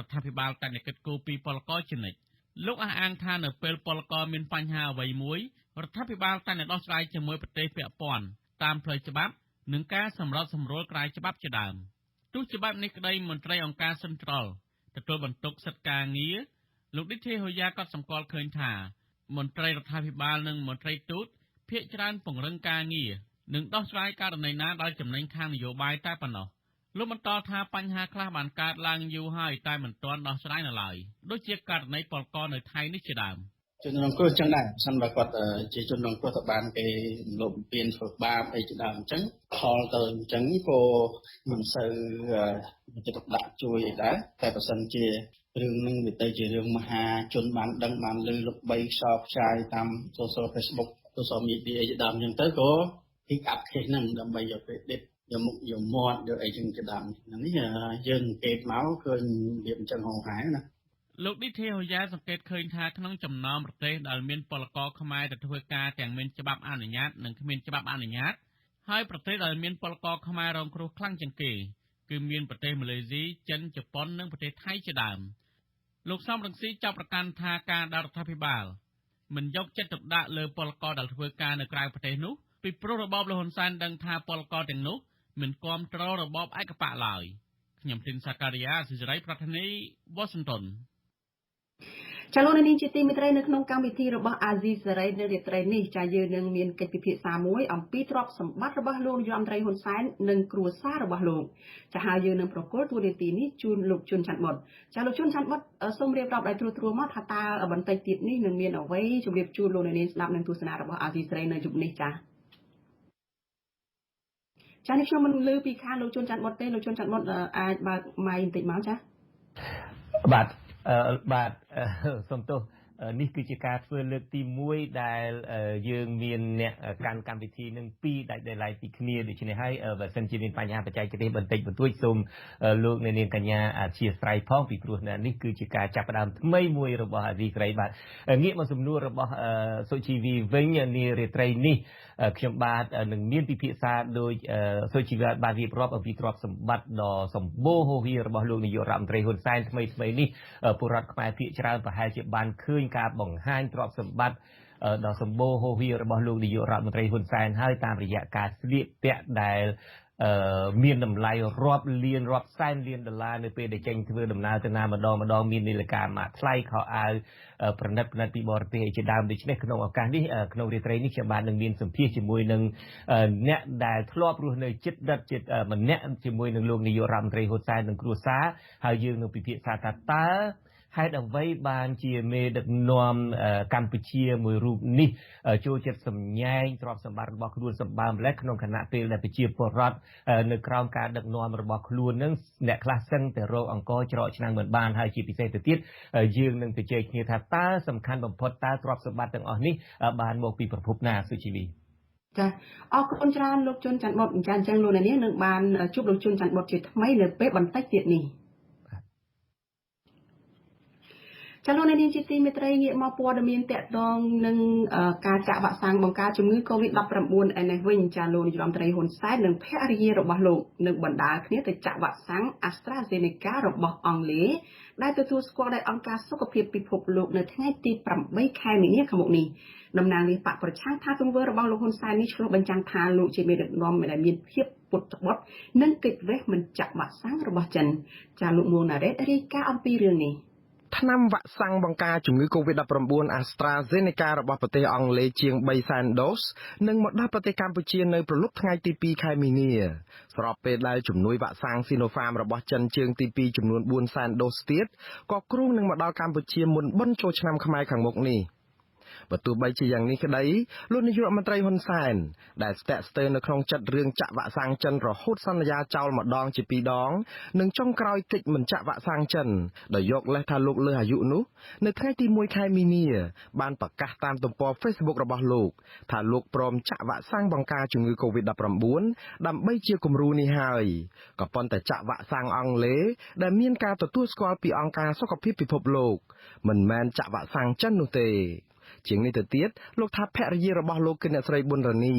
ដ្ឋាភិបាលតែងតែគិតគូរពីពលករជានិច្ចលោកអះអាងថានៅពេលពលករមានបញ្ហាអ្វីមួយរដ្ឋាភិបាលតែងតែដោះស្រាយជាមួយប្រទេសពាក់ព័ន្ធតាមផ្លូវច្បាប់និងការសម្របសម្រួលក្រៅច្បាប់ជាដើមទោះជាបែបនេះក្តីមន្ត្រីអង្គការសិនត្រលទទួលបន្ទុកសិទ្ធិការងារលោកឌីថេហូយ៉ាក៏សម្គាល់ឃើញថាមន្ត្រីរដ្ឋាភិបាលនិងមន្ត្រីទូតភាគច្រើនពង្រឹងការងារនិងដោះស្រាយករណីណាដោយចំណេញខាងនយោបាយតែប៉ុណ្ណោះលោកបន្តថាបញ្ហាខ្លះបានកើតឡើងយូរហើយតែមិនទាន់ដោះស្រាយនៅឡើយដូចជាករណីពលករនៅថៃនេះជាដើមជនរងគ្រោះចឹងដែរសិនបើគាត់ជាជនរងគ្រោះទៅបានគេលោបពៀនធ្វើបាបអីជាដើមអញ្ចឹងផលទៅអញ្ចឹងក៏មិនសូវចិត្តដាក់ជួយអីដែរតែបើសិនជារឿងនឹងវាទៅជារឿងមហាជនបានដឹងបានឮលុបបីខ្សោផ្សាយតាម social Facebook social media អីជាដើមអញ្ចឹងទៅក៏ pick up case ហ្នឹងដើម្បីយកទៅដេតយកមុខយកមាត់យកអីចឹងជាដើមនេះយើងគេមកឃើញវាអញ្ចឹងហោហែណាលោកឌីថេហូយ៉ាសង្កេតឃើញថាក្នុងចំណោមប្រទេសដែលមានពលករខ្មែរទៅធ្វើការទាំងមានច្បាប់អនុញ្ញាតនិងគ្មានច្បាប់អនុញ្ញាតហើយប្រទេសដែលមានពលករខ្មែររងគ្រោះខ្លាំងជាងគេគឺមានប្រទេសម៉ាឡេស៊ីចិនជប៉ុននិងប្រទេសថៃជាដើមលោកសំរងស៊ីចាប់ប្រកាន់ថាការដែលរដ្ឋាភិបាលមិនយកចិត្តទុកដាក់លើពលករដែលធ្វើការនៅក្រៅប្រទេសនោះពីព្រោះរបបលហ៊ុនសែនដឹងថាពលករទាំងនោះមិនគាំទ្ររបបឯកបកឡើយខ្ញុំទីនសាការីយ៉ាស៊ីសេរីប្រធានីវ៉ាស៊ីនតោនចាលោកនាងជាទីមេត្រីនៅក្នុងកម្មវិធីរបស់អាស៊ីសេរីនៅរាត្រីនេះចាយើងនឹងមានកិច្ចពិភាក្សាមួយអំពីទ្រព្យសម្បត្តិរបស់លោកនាយរដ្ឋមន្ត្រីហ៊ុនសែននិងគ្រួសាររបស់លោកចាហើយយើងនឹងប្រកល់ទូរនាទីនេះជូនលោកជុនច័ន្ទបុតចាលោកជុនច័ន្ទបុតសូមរៀបរាប់ឲ្យត្រួសមកថាតើបន្តិចទៀតនេះនឹងមានអ្វីជម្រាបជូនលោកនាងស្ដាប់នឹងទស្សនារបស់អាស៊ីសេរីនៅយប់នេះចានេះខ្ញុំមិនឮពីខាងលោកជុនច័ន្ទបុតទេលោកជុនច័ន្ទបុតអាចបើកម៉ៃបន្តិចមកចាបាទសូមទោសនេះគឺជាការធ្វើលើកទី1ដែលយើងមានអ្នកកាន់កម្មវិធីនឹង2ដាច់ដោយឡែកពីគ្នាដូច្នេះហើយបើសិនជាមានបញ្ហាបច្ចេកទេសបន្តិចបន្តួចសូមលោកអ្នកនាងកញ្ញាអធិស្ឋានផងពីព្រោះនេះគឺជាការចាប់ផ្ដើមថ្មីមួយរបស់អាស៊ីសេរីបាទងាកមកសំណួររបស់សុជីវីវិញនារាត្រីនេះខ្ញុំបាទនឹងមានពិភាក្សាដោយសុជីវីបានរៀបរាប់អំពីទ្រព្យសម្បត្តិដ៏សម្បូរហូរហៀររបស់លោកនាយករដ្ឋមន្ត្រីហ៊ុនសែនថ្មីនេះពលរដ្ឋខ្មែរភាគច្រើនប្រហែលជាបានឃើញការបង្ហាញទ្រព្យសម្បត្តិដ៏សម្បូរហូរហៀររបស់លោកនាយករដ្ឋមន្ត្រីហ៊ុនសែនហើយតាមរយៈការស្លៀកពាក់ដែលមានតម្លៃរាប់លានរាប់សែនលានដុល្លារនៅពេលដែលចេញធ្វើដំណើរទៅណាម្ដងមាននាឡិកាម៉ាកថ្លៃខោអាវប្រណិតពីបរទេសជាដើមដូច្នេះក្នុងឱកាសនេះក្នុងរាត្រីនេះខ្ញុំបាននឹងមានសម្ភាសជាមួយនឹងអ្នកដែលធ្លាប់រស់នៅជិតដិតជិតម្នាក់ជាមួយនឹងលោកនាយករដ្ឋមន្ត្រីហ៊ុនសែននិងគ្រួសារហើយយើងនឹងពិភាក្សាថាតើហេតុអ្វីបានជាមេដឹកនាំកម្ពុជាមួយរូបនេះចូលចិត្តសម្ញែងទ្រព្យសម្បត្តិរបស់ខ្លួនសម្បើមម្លេះក្នុងគណៈពេលដែលប្រជាពលរដ្ឋនៅក្រោមការដឹកនាំរបស់ខ្លួននឹងអ្នកខ្លះសឹងតែរកអង្គច្រកឆ្នាំងមិនបានហើយជាពិសេសទៅទៀតយើងនឹងទៅជែកគ្នាថាតើសំខាន់បំផុតតើទ្រព្យសម្បត្តិទាំងអស់នេះបានមកពីប្រភពណាសុជីវីចាអរគុណច្រើនលោកជុនច័ន្ទបុតអញ្ចឹងលោកអ្នកនាងនឹងបានជួបលោកជុនច័ន្ទបុតជាថ្មីនៅពេលបន្តិចទៀតនេះ ចាលោកនាងជាទីមេត្រីងាកមកព័ត៌មានតកតងនឹងការចាក់វ៉ាក់សាំងបង្ការជំងឺ COVID-19 ឯនេះវិញចាលោកនាយរដ្ឋមន្ត្រីហ៊ុនសែននិងភរិយារបស់លោកនឹងបណ្ដាលគ្នាទៅចាក់វ៉ាក់សាំង AstraZeneca របស់អង់គ្លេសដែលទទួលស្គាល់ដោយអង្គការសុខភាពពិភពលោកនៅថ្ងៃទី8 ខែមីនាខាងមុខនេះតំណាងរាស្ត្របកប្រឆាំងថាទង្វើរបស់លោកហ៊ុនសែននេះឆ្លុះបញ្ចាំងថាលោកជាមេដឹកនាំដែលមានភាពពុតត្បុតនិងកិច្ចវេះមិនចាក់វ៉ាក់សាំងរបស់ចិនចាលោកមួងណារ៉េតរាយការណ៍អំពីរឿងនេះថ្នាំវ៉ាក់សាំងបង្ការជំងឺ COVID-19 AstraZeneca របស់ប្រទេសអង់គ្លេសជាង 300,000 ដូសនឹងមកដល់ប្រទេសកម្ពុជានៅព្រលប់ថ្ងៃទី2 ខែមីនាស្របពេលដែលជំនួយវ៉ាក់សាំង Sinopharm របស់ចិនជើងទី2ចំនួន 400,000 ដូសទៀតក៏គ្រោងនឹងមកដល់កម្ពុជាមុនបុណ្យចូលឆ្នាំខ្មែរខាងមុខនេះបើទោះបីជាយ៉ាងនេះក្តីលោកនាយករដ្ឋមន្ត្រីហ៊ុនសែនដែលស្ទាក់ស្ទើរនៅក្នុងចិត្តរឿងចាក់វ៉ាក់សាំងចិនរហូតសន្យាចោលម្ដងជា2ដងនិងចុងក្រោយកិច្ចមិនចាក់វ៉ាក់សាំងចិនដោយយកលេសថាលោកលើសអាយុនោះនៅថ្ងៃទី1 ខែមីនាបានប្រកាសតាមទំព័រ Facebook របស់លោកថាលោកព្រមចាក់វ៉ាក់សាំងបង្ការជំងឺ COVID-19 ដើម្បីជាគំរូនេះហើយក៏ប៉ុន្តែចាក់វ៉ាក់សាំងអង់គ្លេសដែលមានការទទួលស្គាល់ពីអង្គការសុខភាពពិភពលោកមិនមែនចាក់វ៉ាក់សាំងចិននោះទេជាងនេះទៅទៀតលោកថាភរិយារបស់លោកគឺអ្នកស្រីប៊ុនរ៉ានី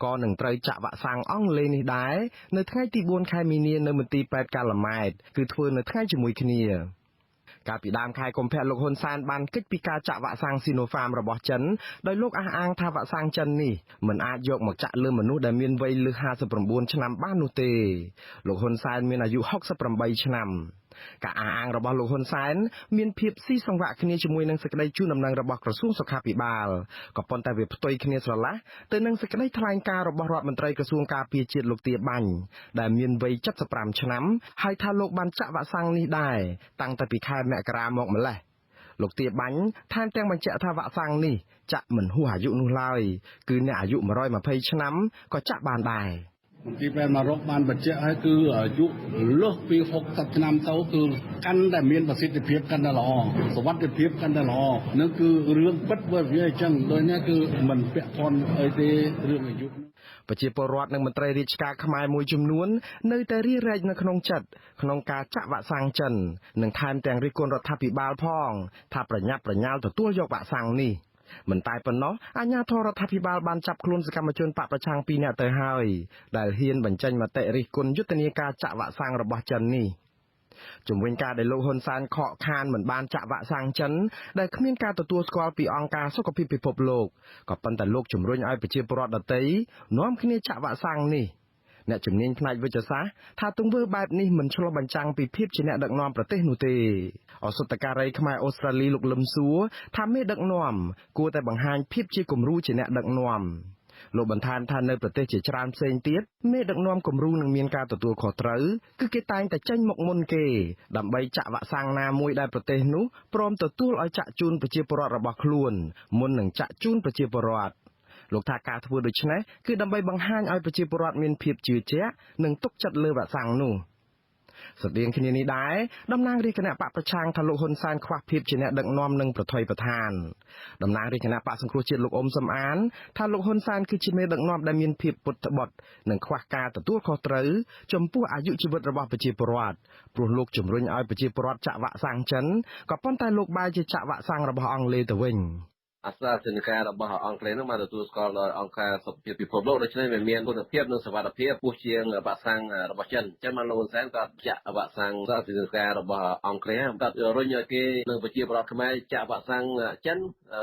ក៏នឹងត្រូវចាក់វ៉ាក់សាំងអង់គ្លេសនេះដែរនៅថ្ងៃទី4 ខែមីនានៅមន្ទីរពេទ្យកាល់ម៉ែតគឺធ្វើនៅថ្ងៃជាមួយគ្នាកាលពីដើមខែកុម្ភៈលោកហ៊ុនសែនបានគិតពីការចាក់វ៉ាក់សាំង Sinopharm របស់ចិនដោយលោកអះអាងថាវ៉ាក់សាំងចិននេះមិនអាចយកមកចាក់លើមនុស្សដែលមានវ័យលើស59ឆ្នាំបាននោះទេលោកហ៊ុនសែនមានអាយុ68ឆ្នាំការអះអាងរបស់លោកហ៊ុនសែនមានភាពស៊ីសង្វាក់គ្នាជាមួយនឹងសេចក្តីជូនដំណឹងរបស់ក្រសួងសុខាភិបាលក៏ប៉ុន្តែវាផ្ទុយគ្នាស្រឡះទៅនឹងសេចក្តីថ្លែងការណ៍របស់រដ្ឋមន្ត្រីក្រសួងការពារជាតិលោកទាបាញ់ដែលមានវ័យ75ឆ្នាំហើយថាលោកបានចាក់វ៉ាក់សាំងនេះដែរតាំងតែពីខែមករាមកម្លេះលោកទាបាញ់ថែមទាំងបញ្ជាក់ថាវ៉ាក់សាំងនេះចាក់មិនហួសអាយុនោះឡើយគឺអ្នកអាយុ120ឆ្នាំក៏ចាក់បានដែរមន្ទីរពេទ្យមករកបានបញ្ជាក់ឲ្យគឺអាយុលើសពី60ឆ្នាំទៅគឺកាន់តែមានប្រសិទ្ធភាពកាន់តែល្អសុវត្ថិភាពកាន់តែល្អនឹងគឺរឿងពិតបើវាអញ្ចឹងដូចនេះគឺមិនពាក់ព័ន្ធអីទេរឿងអាយុប្រជាពលរដ្ឋនិងមន្ត្រីរាជការខ្មែរមួយចំនួននៅតែរារែកនៅក្នុងចិត្តក្នុងការចាក់វ៉ាក់សាំងចិននិងថែមទាំងរិះគន់រដ្ឋាភិបាលផងថាប្រញាប់ប្រញាល់ទទួលយកវ៉ាក់សាំងនេះមិនតែប៉ុណ្ណោះអាជ្ញាធររដ្ឋាភិបាលបានចាប់ខ្លួនសកម្មជនបកប្រឆាំង2នាក់ទៅហើយដែលហ៊ានបញ្ចេញមតិរិះគន់យុទ្ធនាការចាក់វ៉ាក់សាំងរបស់ចិននេះជំវិញការដែលលោកហ៊ុនសែនខកខានមិនបានចាក់វ៉ាក់សាំងចិនដែលគ្មានការទទួលស្គាល់ពីអង្គការសុខភាពពិភពលោកក៏ប៉ុន្តែលោកជំរុញឲ្យប្រជាពលរដ្ឋដទៃនាំគ្នាចាក់វ៉ាក់សាំងនេះអ្នកជំនាញផ្នែកវិទ្យាសាស្ត្រថាទង្វើបែបនេះមិនឆ្លុះបញ្ចាំងពីភាពជាអ្នកដឹកនាំប្រទេសនោះទេអសុទ្ធការីខ្មែរអូស្ត្រាលីលោកលឹមសួរថាមេដឹកនាំគួរតែបង្ហាញភាពជាគំរូជាអ្នកដឹកនាំលោកបន្ថែមថានៅប្រទេសជាច្រើនផ្សេងទៀតមេដឹកនាំគំរូនឹងមានការទទួលខុសត្រូវគឺគេតែងតែចេញមកមុនគេដើម្បីចាក់វ៉ាក់សាំងណាមួយដែលប្រទេសនោះព្រមទទួលឲ្យចាក់ជូនប្រជាពលរដ្ឋរបស់ខ្លួនមុននឹងចាក់ជូនប្រជាពលរដ្ឋលោកថាការធ្វើដូច្នេះគឺដើម្បីបង្ហាញឲ្យប្រជាពលរដ្ឋមានភាពជឿជាក់និងទុកចិត្តលើវ៉ាក់សាំងនោះស្រដៀងគ្នានេះដែរតំណាងរាជគណៈបកប្រឆាំងថាលោកហ៊ុនសែនខ្វះភាពជាអ្នកដឹកនាំនិងប្រថុយប្រឋានតំណាងរាជគណៈបកសង្គ្រោះជាតិលោកអ៊ុំសំអានថាលោកហ៊ុនសែនគឺជាមេដឹកនាំដែលមានភាពពុតត្បុតនិងខ្វះការទទួលខុសត្រូវចំពោះអាយុជីវិតរបស់ប្រជាពលរដ្ឋព្រោះលោកជំរុញឲ្យប្រជាពលរដ្ឋចាក់វ៉ាក់សាំងចិនក៏ប៉ុន្តែលោកបែរជាចាក់វ៉ាក់សាំងរបស់អង់គ្លេសទៅវិញAstraZeneca របស់អង់គ្លេសនោះបានទទួលស្គាល់ដោយអង្គការសុខភាពពិភពលោកដូច្នេះវាមានគុណភាពនិងសុវត្ថិភាពខ្ពស់ជាងវ៉ាក់សាំងរបស់ចិនអញ្ចឹងបានលោកហ៊ុនសែនក៏ចាក់វ៉ាក់សាំង AstraZeneca របស់អង់គ្លេសក៏រុញឲ្យគេនឹងប្រជាពលរដ្ឋខ្មែរចាក់វ៉ាក់សាំងចិន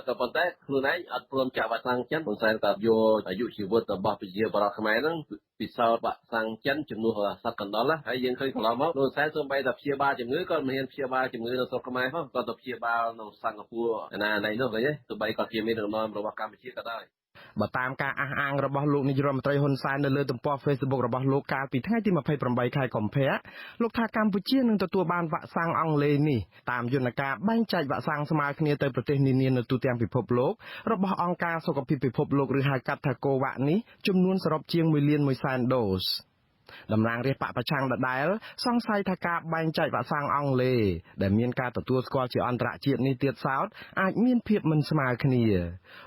ក៏ប៉ុន្តែខ្លួនឯងអត់ព្រមចាក់វ៉ាក់សាំងចិនហ៊ុនសែនក៏យកអាយុជីវិតរបស់ប្រជាពលរដ្ឋខ្មែរហ្នឹងពិសោធន៍វ៉ាក់សាំងចិនជំនួសសត្វកណ្ដុរហើយយើងឃើញកន្លងមកលោកហ៊ុនសែនសូម្បីតែព្យាបាលជំងឺក៏មិនហ៊ានព្យាបាលជំងឺនៅស្រុកខ្មែរផងក៏ទៅព្យាបាលនៅសិង្ហបុរីណាណៃនោះវិញទោះបីក៏ជាមានដឹកនាំរបស់កម្ពុជាក៏ដោយបើតាមការអះអាងរបស់លោកនាយរដ្ឋមន្ត្រីហ៊ុនសែននៅលើទំព័រ Facebook របស់លោកកាលពីថ្ងៃទី28 ខែកុម្ភៈលោកថាកម្ពុជានឹងទទួលបានវ៉ាក់សាំងអង់គ្លេសនេះតាមយន្តការបែងចែកវ៉ាក់សាំងស្មើគ្នាទៅប្រទេសនានានៅទូទាំងពិភពលោករបស់អង្គការសុខភាពពិភពលោកឬហៅកាត់ថា COVAX នេះចំនួនសរុបជាង 1,100,000 ដូសតំណាងរាស្ត្របកប្រឆាំងដដែលសង្ស័យថាការបែងចែកវ៉ាក់សាំងអង់គ្លេសដែលមានការទទួលស្គាល់ជាអន្តរជាតិនេះទៀតសោតអាចមានភាពមិនស្មើគ្នា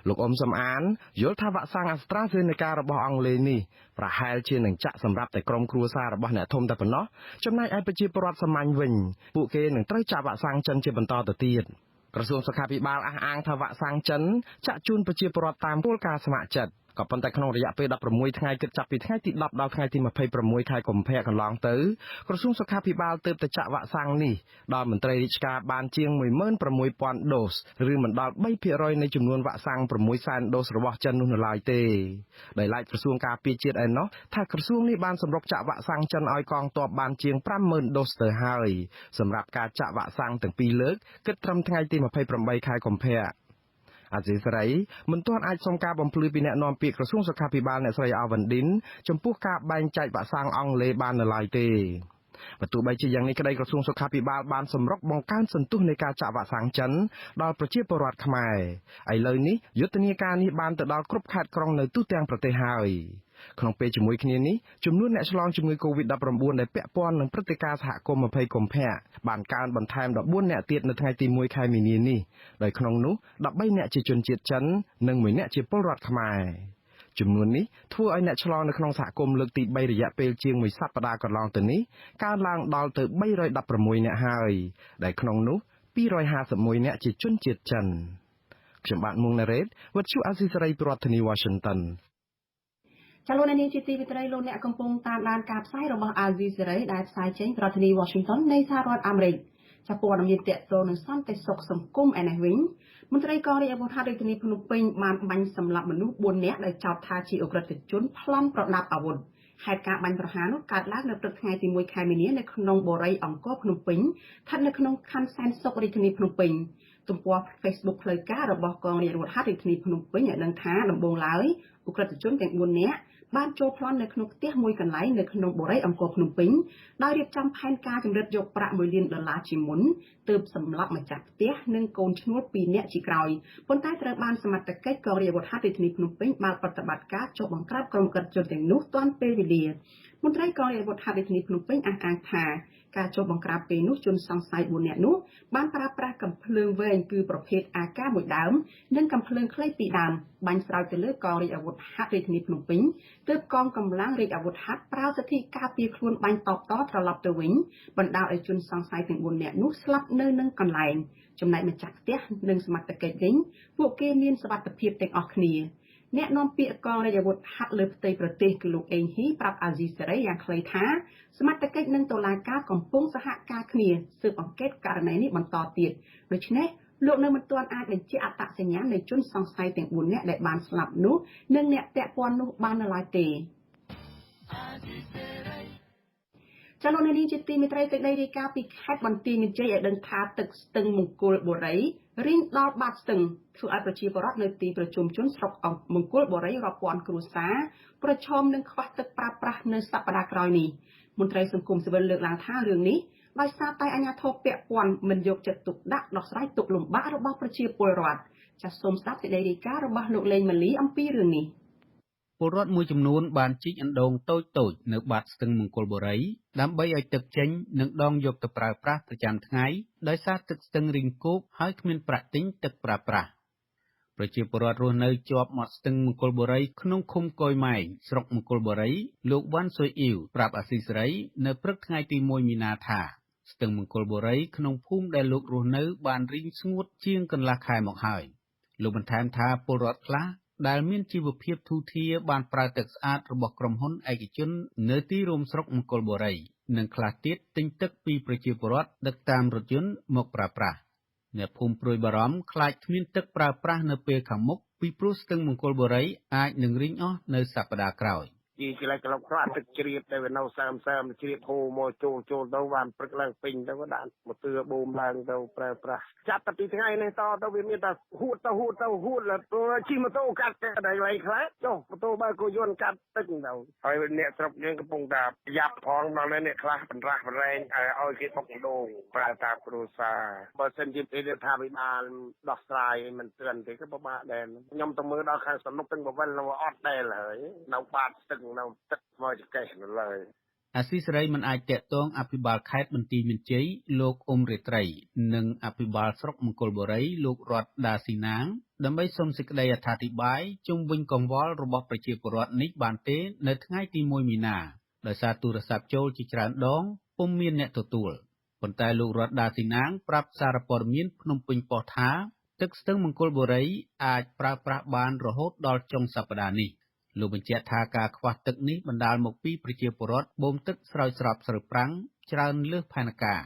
លោកអ៊ុំសំអានយល់ថាវ៉ាក់សាំង AstraZeneca របស់អង់គ្លេសនេះប្រហែលជានឹងចាក់សម្រាប់តែក្រុមគ្រួសាររបស់អ្នកធំតែប៉ុណ្ណោះចំណែកឯប្រជាពលរដ្ឋសាមញ្ញវិញពួកគេនឹងត្រូវចាក់វ៉ាក់សាំងចិនជាបន្តទៅទៀត ក្រសួងសុខាភិបាលអះអាងថាវ៉ាក់សាំងចិនចាក់ជូនប្រជាពលរដ្ឋតាមគោលការណ៍ស្ម័គ្រចិត្តក៏ប៉ុន្តែក្នុងរយៈពេល16ថ្ងៃគិតចាប់ពីថ្ងៃទី10ដល់ថ្ងៃទី26ខែកុម្ភៈកន្លងទៅក្រសួងសុខាភិបាលទើបតែចាក់វ៉ាក់សាំងនេះដល់មន្ត្រីរាជការបានជាង 16,000 ដូសឬមិនដល់ 3% នៃចំនួនវ៉ាក់សាំង 600,000 ដូសរបស់ចិននោះនៅឡើយទេដោយឡែកក្រសួងការពារជាតិឯណោះថាក្រសួងនេះបានសម្រុកចាក់វ៉ាក់សាំងចិនឲ្យកងទ័ពបានជាង 50,000 ដូសទៅហើយសម្រាប់ការចាក់វ៉ាក់សាំងទាំងពីរលើកគិតត្រឹមថ្ងៃទី28ខែកុម្ភៈអាស៊ីសេរីមិនទាន់អាចសុំការបំភ្លឺពីអ្នកនាំពាក្យក្រសួងសុខាភិបាលអ្នកស្រីអាវ៉ាន់ឌិនចំពោះការបែងចែកវ៉ាក់សាំងអង់គ្លេសបាននៅឡើយទេបើទោះបីជាយ៉ាងនេះក្តីក្រសួងសុខាភិបាលបានសម្រុកបង្កើនសន្ទុះនៃការចាក់វ៉ាក់សាំងចិនដល់ប្រជាពលរដ្ឋខ្មែរឥឡូវនេះយុទ្ធនាការនេះបានទៅដល់គ្រប់ខេត្តក្រុងនៅទូទាំងប្រទេសហើយក្នុងពេលជាមួយគ្នានេះចំនួនអ្នកឆ្លងជំងឺ Covid-19 ដែលពាក់ព័ន្ធនឹងព្រឹត្តិការណ៍សហគមន៍20កុម្ភៈបានកើនបន្ថែម14អ្នកទៀតនៅថ្ងៃទី1ខែមីនានេះដោយក្នុងនោះ13អ្នកជាជនជាតិចិននិង1អ្នកជាពលរដ្ឋខ្មែរចំនួននេះធ្វើឲ្យអ្នកឆ្លងនៅក្នុងសហគមន៍លើកទី3រយៈពេលជាង1សប្តាហ៍កន្លងទៅនេះកើនឡើងដល់ទៅ316អ្នកហើយដែលក្នុងនោះ251អ្នកជាជនជាតិចិនខ្ញុំបាទមុងណារ៉េតវិទ្យុអាស៊ីសេរីប្រធានាធិបតី Washingtonចាលោកនាងជាទីវិត្រីលោកអ្នកកំពុងតាមដានការផ្សាយរបស់អាស៊ីសេរីដែលផ្សាយចេញពីរដ្ឋធានី Washington នៃសហរដ្ឋអាមេរិកចាព័ត៌មានទាក់ទងនឹងសន្តិសុខសង្គមឯនេះវិញមន្ត្រីកងរាជអាវុធហត្ថរាជធានីភ្នំពេញបានបាញ់សម្លាប់មនុស្ស4នាក់ដែលចោទថាជាអ ក្រិតជនប្លន់ប្រដាប់អាវុធហេតុការណ៍បាញ់ប្រហារនោះកើតឡើងនៅព្រឹកថ្ងៃទី1ខែមីនានៅក្នុងបូរីអង្គរភ្នំពេញស្ថិតនៅក្នុងខណ្ឌសែនសុខរាជធានីភ្នំពេញទំព័រ Facebook ផ្លូវការរបស់កងរាជអាវុធហត្ថរាជធានីភ្នំពេញឲ្យដឹងថាដំបូងឡើយអ ក្រិតជនទាំង4នាក់បានចូលប្លន់នៅក្នុងផ្ទះមួយកន្លែងនៅក្នុងបូរីអង្គរភ្នំពេញដោយរៀបចំផែនការចម្រិតយកប្រាក់$1 លានជាមុនទើបសម្លាប់ម្ចាស់ផ្ទះនិងកូនឈ្នួល2នាក់ជាក្រោយប៉ុន្តែត្រូវបានសមត្ថកិច្ចកងរាជអាវុធហត្ថរាជធានីភ្នំពេញបានប្រតិបត្តិការចុះបង្ក្រាបក្រុមអ ក្រិតជនទាំងនោះទាន់ពេលវេលាមន្ត្រីកងរាជអាវុធហត្ថរាជធានីភ្នំពេញអះអាងថាការចុះបង្ក្រាបពេលនោះជនសង្ស័យ4នាក់នោះបានប្រើប្រាស់កាំភ្លើងវែងគឺប្រភេទ AK មួយដើមនិងកាំភ្លើងខ្លី2ដើមបាញ់ស្រោចទៅលើកងរាជអាវុធហត្ថរាជធានីភ្នំពេញទើបកងកម្លាំងរាជអាវុធហត្ថប្រើសិទ្ធិការពារខ្លួនបាញ់តបតត្រឡប់ទៅវិញបណ្ដាលឲ្យជនសង្ស័យទាំង4នាក់នោះស្លាប់នៅនឹងកន្លែងចំណែកម្ចាស់ផ្ទះនិងសមត្ថកិច្ចវិញពួកគេមានសុវត្ថិភាពទាំងអស់គ្នាអ្នកនាំពាក្យកងរាជអាវុធហត្ថលើផ្ទៃប្រទេសគឺលោកអេងហ៊ីប្រាប់អាស៊ីសេរីយ៉ាងខ្លីថាសមត្ថកិច្ចនិងតុលាការកំពុងសហការគ្នាស៊ើបអង្កេតករណីនេះបន្តទៀតដូច្នេះលោកនៅមិនទាន់អាចបញ្ជាក់អត្តសញ្ញាណនៃជនសង្ស័យទាំង4នាក់ដែលបានស្លាប់នោះនិងអ្នកពាក់ព័ន្ធនោះបាននៅឡើយទេចលនានេះជាទីមេត្រីទឹកដីរាយការណ៍ពីខេត្តបន្ទាយមានជ័យឲ្យដឹងថាទឹកស្ទឹងមង្គលបុរីរីងដល់បាតស្ទឹងធ្វើឲ្យប្រជាពលរដ្ឋនៅទីប្រជុំជនស្រុកមង្គលបុរីរាប់ពាន់គ្រួសារប្រឈមនឹងខ្វះទឹកប្រើប្រាស់នៅសប្តាហ៍ក្រោយនេះមន្ត្រីសង្គមស៊ីវិលលើកឡើងថារឿងនេះដោយសារតែអាជ្ញាធរពាក់ព័ន្ធមិនយកចិត្តទុកដាក់ដោះស្រាយទុក្ខលំបាករបស់ប្រជាពលរដ្ឋចាសសូមស្ដាប់សេចក្តីរាយការណ៍របស់លោកលេងម៉ាលីអំពីរឿងនេះពលរដ្ឋមួយចំនួនបានជីកអណ្ដូងតូចៗនៅបាតស្ទឹងមង្គលបុរីដើម្បីឲ្យទឹកចេញនិងដងយកទៅប្រើប្រាស់ប្រចាំថ្ងៃដោយសារទឹកស្ទឹងរីងគោកហើយគ្មានប្រាក់ទិញទឹកប្រើប្រាស់ប្រជាពលរដ្ឋរស់នៅជាប់មាត់ស្ទឹងមង្គលបុរីក្នុងឃុំកយម៉ែងស្រុកមង្គលបុរីលោកវ៉ាន់ស៊ុយអ៊ីវប្រាប់អាស៊ីសេរីនៅព្រឹកថ្ងៃទី1មីនាថាស្ទឹងមង្គលបុរីក្នុងភូមិដែលលោករស់នៅបានរីងស្ងួតជាងកន្លះខែមកហើយលោកបន្ថែមថាពលរដ្ឋខ្លះដែលមានជីវភាពធូរធារបានប្រើទឹកស្អាតរបស់ក្រុមហ៊ុនឯកជននៅទីរួមស្រុកមង្គលបុរីនិងខ្លះទៀតទិញទឹកពីប្រជាពលរដ្ឋដឹកតាមរថយន្តមកប្រើប្រាស់អ្នកភូមិព្រួយបារម្ភខ្លាចគ្មានទឹកប្រើប្រាស់នៅពេលខាងមុខពីព្រោះស្ទឹងមង្គលបុរីអាចនឹងរីងអស់នៅសប្តាហ៍ក្រោយជាកន្លែងក្លុកខ្លះទឹកជ្រាបតែវានៅសើមជ្រាបហូរមកចូលទៅបានព្រឹកឡើងពេញទៅដាក់មកទឿបូមឡើងទៅប្រើប្រាស់ចាប់តាពីថ្ងៃនេះតទៅវាមានតែហួតទៅជិះម៉ូតូកាត់កន្លែងខ្លះចុះម៉ូតូបើគោយន្តកាត់ទឹកទៅហើយអ្នកស្រុកយើងកំពុងតែប្រយ័ត្នផងដល់នេះខ្លះបណ្រាស់បរែងឲ្យគេបុកដូងប្រើតាមគ្រួសារបើសិនជារដ្ឋាភិបាលដោះស្រាយមិនទឿនទេក៏ពិបាកដែរខ្ញុំទៅមើលដល់ខាងសនុកទាំងបវលនៅអត់ដែរហើយនៅបាតស្ទឹងនៅទឹកមកចកេះនៅឡើយអាស៊ីសេរីមិនអាចតាក់ទងអភិបាលខេត្តបន្ទាយមានជ័យលោកអ៊ុំរេត្រីនិងអភិបាលស្រុកមង្គលបុរីលោករតដាស៊ីណាងដើម្បីសុំសេចក្តីអត្ថាធិប្បាយជុំវិញកង្វល់របស់ប្រជាពលរដ្ឋនេះបានទេនៅថ្ងៃទី1មីនាដោយសារទូរស័ព្ទចូលជាច្រើនដងពុំមានអ្នកទទួល ប៉ុន្តែលោករដ្ឋដាស៊ីណាងប្រាប់សារព័ត៌មានភ្នំពេញប៉ុស្តិ៍ថាទឹកស្ទឹងមង្គលបុរីអាចប្រើប្រាស់បានរហូតដល់ចុងសប្តាហ៍នេះលោកបញ្ជាក់ថាការខ្វះទឹកនេះបណ្ដាលមកពីប្រជាពលរដ្ឋបូមទឹកស្រោចស្រពស្រូវប្រាំងច្រើនលើសផែនការ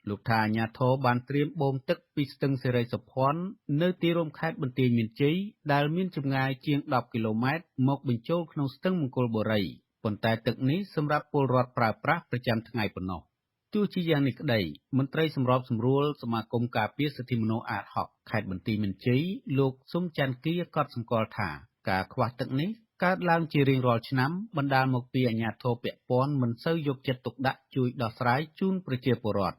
លោកថាអាជ្ញាធរបានត្រៀមបូមទឹកពីស្ទឹងសេរីសុភ័ណ្ឌនៅទីរួមខេត្តបន្ទាយមានជ័យដែលមានចម្ងាយជាង10គីឡូម៉ែត្រមកបញ្ចូលក្នុងស្ទឹងមង្គលបុរីប៉ុន្តែទឹកនេះសម្រាប់ពលរដ្ឋប្រើប្រាស់ប្រចាំថ្ងៃប៉ុណ្ណោះទោះជាយ៉ាងនេះក្តីមន្ត្រីសម្របសម្រួលសមាគមការពារសិទ្ធិមនុស្សអាត60ខេត្តបន្ទាយមានជ័យលោកស៊ុំច័ន្ទគាកត់សម្គាល់ថាការខ្វះទឹកនេះកើតឡើងជារៀងរាល់ឆ្នាំបណ្ដាលមកពីអាជ្ញាធរពាក់ព័ន្ធមិនសូវយកចិត្តទុកដាក់ជួយដោះស្រាយជូនប្រជាពលរដ្ឋ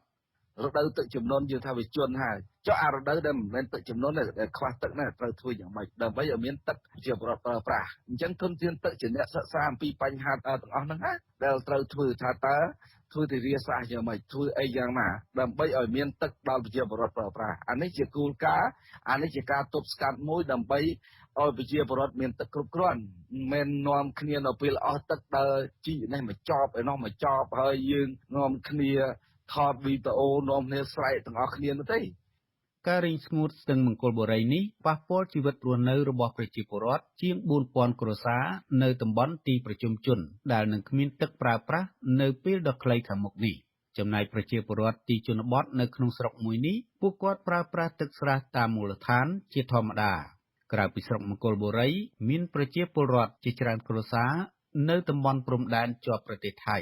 រដូវទឹកជំនន់យើងថាវាជន់ហើយចុះអារដូវដែលមិនមែនទឹកជំនន់ដែលខ្វះទឹកហ្នឹងត្រូវធ្វើយ៉ាងម៉េចដើម្បីឲ្យមានទឹកជាប្រវត្តិប្រើប្រាស់អញ្ចឹងធនធានទឹកជាអ្នកសិក្សាអំពីបញ្ហាទាំងអស់ហ្នឹងណាដែលត្រូវធ្វើថាតើធ្វើទិវាសាស្ត្រយ៉ាងម៉េចធ្វើអីយ៉ាងណាដើម្បីឲ្យមានទឹកដល់ប្រជាពលរដ្ឋប្រើប្រាស់អានេះជាគោលការណ៍អានេះជាការទប់ស្កាត់មួយដើម្បីឲ្យប្រជាពលរដ្ឋមានទឹកគ្រប់គ្រាន់មិននាំគ្នានៅពេលអស់ទឹកដើរជីកនេះមកចប់ឯនោះមកចប់ហើយយើងនាំគ្នាថតវីដេអូនាំគ្នាស្រែកទាំងអស់គ្នានោះទេការរីងស្ងួតស្ទឹងមង្គលបុរីនេះប៉ះពាល់ជីវិតរស់នៅរបស់ប្រជាពលរដ្ឋជាង 4000 គ្រួសារនៅតំបន់ទីប្រជុំជនដែលនឹងគ្មានទឹកប្រើប្រាស់នៅពេលដ៏ខ្លីខាងមុខនេះចំណែកប្រជាពលរដ្ឋទីជនបទនៅក្នុងស្រុកមួយនេះពួកគាត់ប្រើប្រាស់ទឹកស្រះតាមមូលដ្ឋានជាធម្មតាក្រៅពីស្រុកមង្គលបុរីមានប្រជាពលរដ្ឋជាច្រើនគ្រួសារនៅតំបន់ព្រំដែនជាប់ប្រទេសថៃ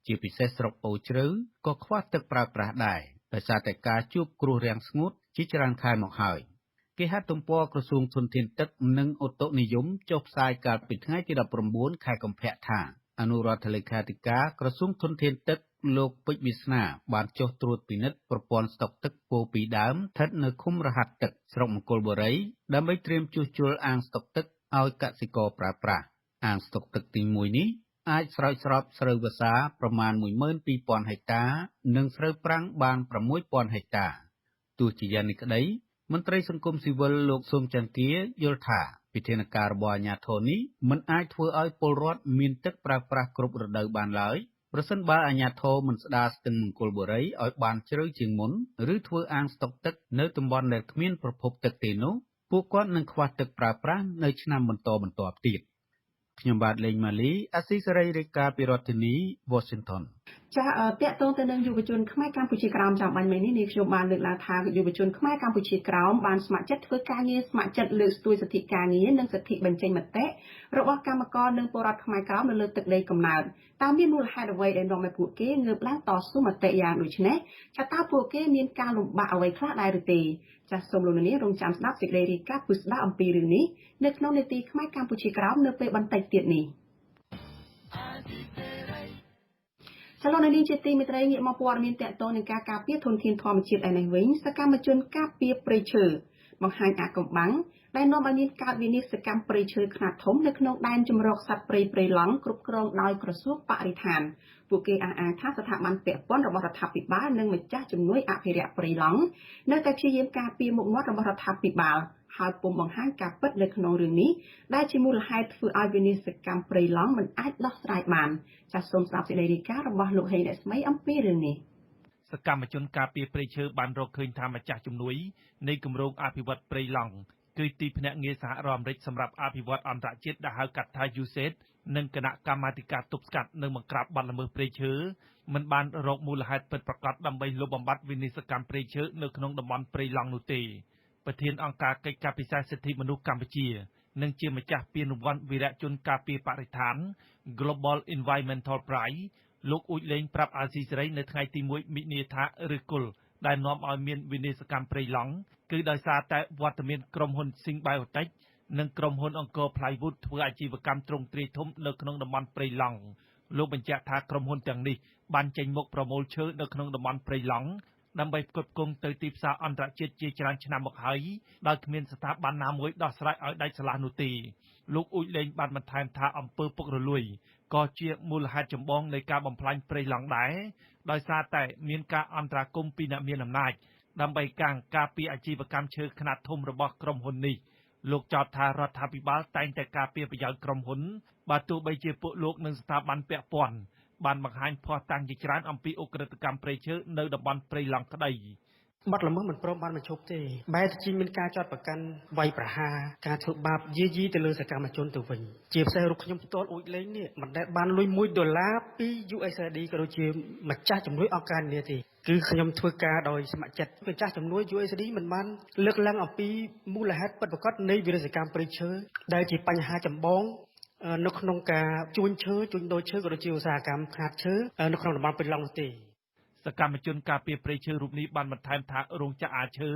ជាពិសេសស្រុកអូជ្រៅក៏ខ្វះទឹកប្រើប្រាស់ដែរដោយសារតែការជួបគ្រោះរាំងស្ងួតជាច្រើនខែមកហើយគេហទំព័រក្រសួងធនធានទឹកនិងឧតុនិយមចុះផ្សាយកាលពីថ្ងៃទី19ខែកុម្ភៈថាអនុរដ្ឋលេខាធិការក្រសួងធនធានទឹកលោកពេជ្រវាសនាបានចុះត្រួតពិនិត្យប្រព័ន្ធស្តុកទឹកពោពីដើមស្ថិតនៅឃុំរហាត់ទឹកស្រុកមង្គលបុរីដើម្បីត្រៀមជួសជុលអាងស្តុកទឹកឲ្យកសិករប្រើប្រាស់អាងស្តុកទឹកទី1នេះអាចស្រោចស្រពស្រូវវស្សាប្រមាណ 12,000 ហិកតានិងស្រូវប្រាំងបាន 6,000 ហិកតាទោះជាយ៉ាងនេះក្តីមន្ត្រីសង្គមស៊ីវិលលោកស៊ុំច័ន្ទគាយល់ថាវិធានការរបស់អាជ្ញាធរនេះមិនអាចធ្វើឲ្យពលរដ្ឋមានទឹកប្រើប្រាស់គ្រប់រដូវបានឡើយប្រសិនបើអាជ្ញាធរមិនស្ដារស្ទឹងមង្គលបុរីឲ្យបានជ្រៅជាងមុនឬធ្វើអាងស្តុកទឹកនៅតំបន់ដែលគ្មានប្រភពទឹកទេនោះពួកគាត់នឹងខ្វះទឹកប្រើប្រាស់នៅឆ្នាំបន្តបន្ទាប់ទៀតខ្ញុំបាទលេងម៉ាលីអាស៊ីសេរីរាយការណ៍ពីរដ្ឋធានី Washington ចាតកតងទៅនឹងយុវជនខ្មែរកម្ពុជាក្រោមចាំបាញ់មិញនេះខ្ញុំបានលើកឡើងថាយុវជនខ្មែរកម្ពុជាក្រោមបានស្ម័គ្រចិត្តធ្វើការងារស្ម័គ្រចិត្តលើកស្ទួយសិទ្ធិការងារនិងសិទ្ធិបញ្ចេញមតិរបស់កម្មករនិងពលរដ្ឋខ្មែរក្រោមនៅលើទឹកដីកំណើតតើមានមូលហេតុអ្វីដែលនាំឲ្យពួកគេងើបឡើងតស៊ូមតិយ៉ាងដូចនេះចាតើពួកគេមានការលំបាកអ្វីខ្លះដែរឬទេចាសសូមលោកនាងរងចាំស្ដាប់សេចក្តីរាយការណ៍ពិស្ដារអំពីរឿងនេះនៅក្នុងនេតិខ្មែរកម្ពុជាក្រោមនៅពេលបន្តិចទៀតនេះចលនានេះជាទីមេត្រីងាកមកព័ត៌មានតកតងនឹងការការពារធនធានធម្មជាតិឯនេះវិញសកម្មជនការពារព្រៃឈើបង្ហាញអាកំបាំងដែលនាំឲ្យមានការវិនិច្ឆ័យកម្មព្រៃឈើខ្នាតធំនៅក្នុងដែនជម្រកសត្វព្រៃព្រៃឡង់គ្រប់គ្រងដោយក្រសួងបរិស្ថានពួកគេអះអាងថាស្ថាប័នពាក់ព័ន្ធរបស់រដ្ឋាភិបាលនិងម្ចាស់ជំនួយអភិរក្សព្រៃឡង់នៅតែព្យាយាមការពារមុខមាត់របស់រដ្ឋាភិបាលហើយពុំបង្ហាញការពិតនៅក្នុងរឿងនេះដែលជាមូលហេតុធ្វើឲ្យវិនិច្ឆ័យកម្មព្រៃឡង់មិនអាចដោះស្រាយបានចាសសូមស្ដាប់សេចក្តីរាយការណ៍របស់លោកហេងអ្នកស្មីអំពីរឿងនេះសកម្មជនការពារព្រៃឈើបានរកឃើញថាម្ចាស់ជំនួយនៃគម្រោងអភិវឌ្ឍព្រៃឡង់គឺទីភ្នាក់ងារសហរដ្ឋអាមេរិកសម្រាប់អភិវឌ្ឍអន្តរជាតិដែលហៅកាត់ថា USAID និងគណៈកម្មាធិការទប់ស្កាត់និងបង្ក្រាបបទល្មើសព្រៃឈើមិនបានរកមូលហេតុពិតប្រាកដដើម្បីលុបបំបាត់វិនិច្ឆ័យកម្មព្រៃឈើនៅក្នុងតំបន់ព្រៃឡង់នោះទេប្រធានអង្គការកិច្ចការពិសេសសិទ្ធិមនុស្សកម្ពុជានិងជាម្ចាស់ពានរង្វាន់វីរៈជនការពារបរិស្ថាន Global Environmental Prize លោកអ៊ូចលេងប្រាប់អាស៊ីសេរីនៅថ្ងៃទី1មិនិនាថាឬគល់ដែលនាំឲ្យមានវិនិច្ឆ័យកម្មព្រៃឡង់គឺដោយសារតែវត្តមានក្រុមហ៊ុន Symbiotic និងក្រុមហ៊ុនអង្គរ Plywood ធ្វើអាជីវកម្មទ្រង់ទ្រាយធំនៅក្នុងតំបន់ព្រៃឡង់លោកបញ្ជាក់ថាក្រុមហ៊ុនទាំងនេះបានចេញមុខប្រមូលឈើនៅក្នុងតំបន់ព្រៃឡង់ដើម្បីផ្គត់ផ្គង់ទៅទីផ្សារអន្តរជាតិជាច្រើនឆ្នាំមកហើយដោយគ្មានស្ថាប័នណាមួយដោះស្រាយឲ្យដាច់ស្រឡះនោះទេលោកអ៊ូចលេងបានបន្ថែមថាអំពើពុករលួយក៏ជាមូលហេតុចម្បងនៃការបំផ្លាញព្រៃឡង់ដែរដោយសារតែមានការអន្តរាគមន៍ពីអ្នកមានអំណាចដើម្បីការពារអាជីវកម្មឈើខ្នាតធំរបស់ក្រុមហ៊ុននេះលោកចោទថារដ្ឋាភិបាលតែងតែការពារប្រយោជន៍ក្រុមហ៊ុនបើទោះបីជាពួកលោកនិងស្ថាប័នពាក់ព័ន្ធ បានបង្ហាញភស្តុតាងជាច្រើនអំពីឧក្រិដ្ឋកម្មព្រៃឈើនៅតំបន់ព្រៃឡង់ក្តីបាត់ល្មើសមិនព្រមបានបញ្ឈប់ទេបែរជាមានការចាត់ប្រកាន់វាយប្រហារការធ្វើបាបយាយីទៅលើសកម្មជនទៅវិញជាពិសេសរូបខ្ញុំផ្ទាល់អ៊ូចលេងនេះមិនដែលបានលុយ$1ពី USAID ក៏ដូចជាម្ចាស់ជំនួយអង្គការនានាទេគឺខ្ញុំធ្វើការដោយស្ម័គ្រចិត្តម្ចាស់ជំនួយ USAID មិនបានលើកឡើងអំពីមូលហេតុពិតប្រាកដនៃវិរសកម្មព្រៃឈើដែលជាបញ្ហាចម្បងនៅក្នុងការជួញដូរឈើក៏ដូចជាឧស្សាហកម្មខាតឈើនៅក្នុងតំបន់ព្រៃឡង់ទេសកម្មជនការពារព្រៃឈើរូបនេះបានបន្ថែមថារោងចក្រអាឈើ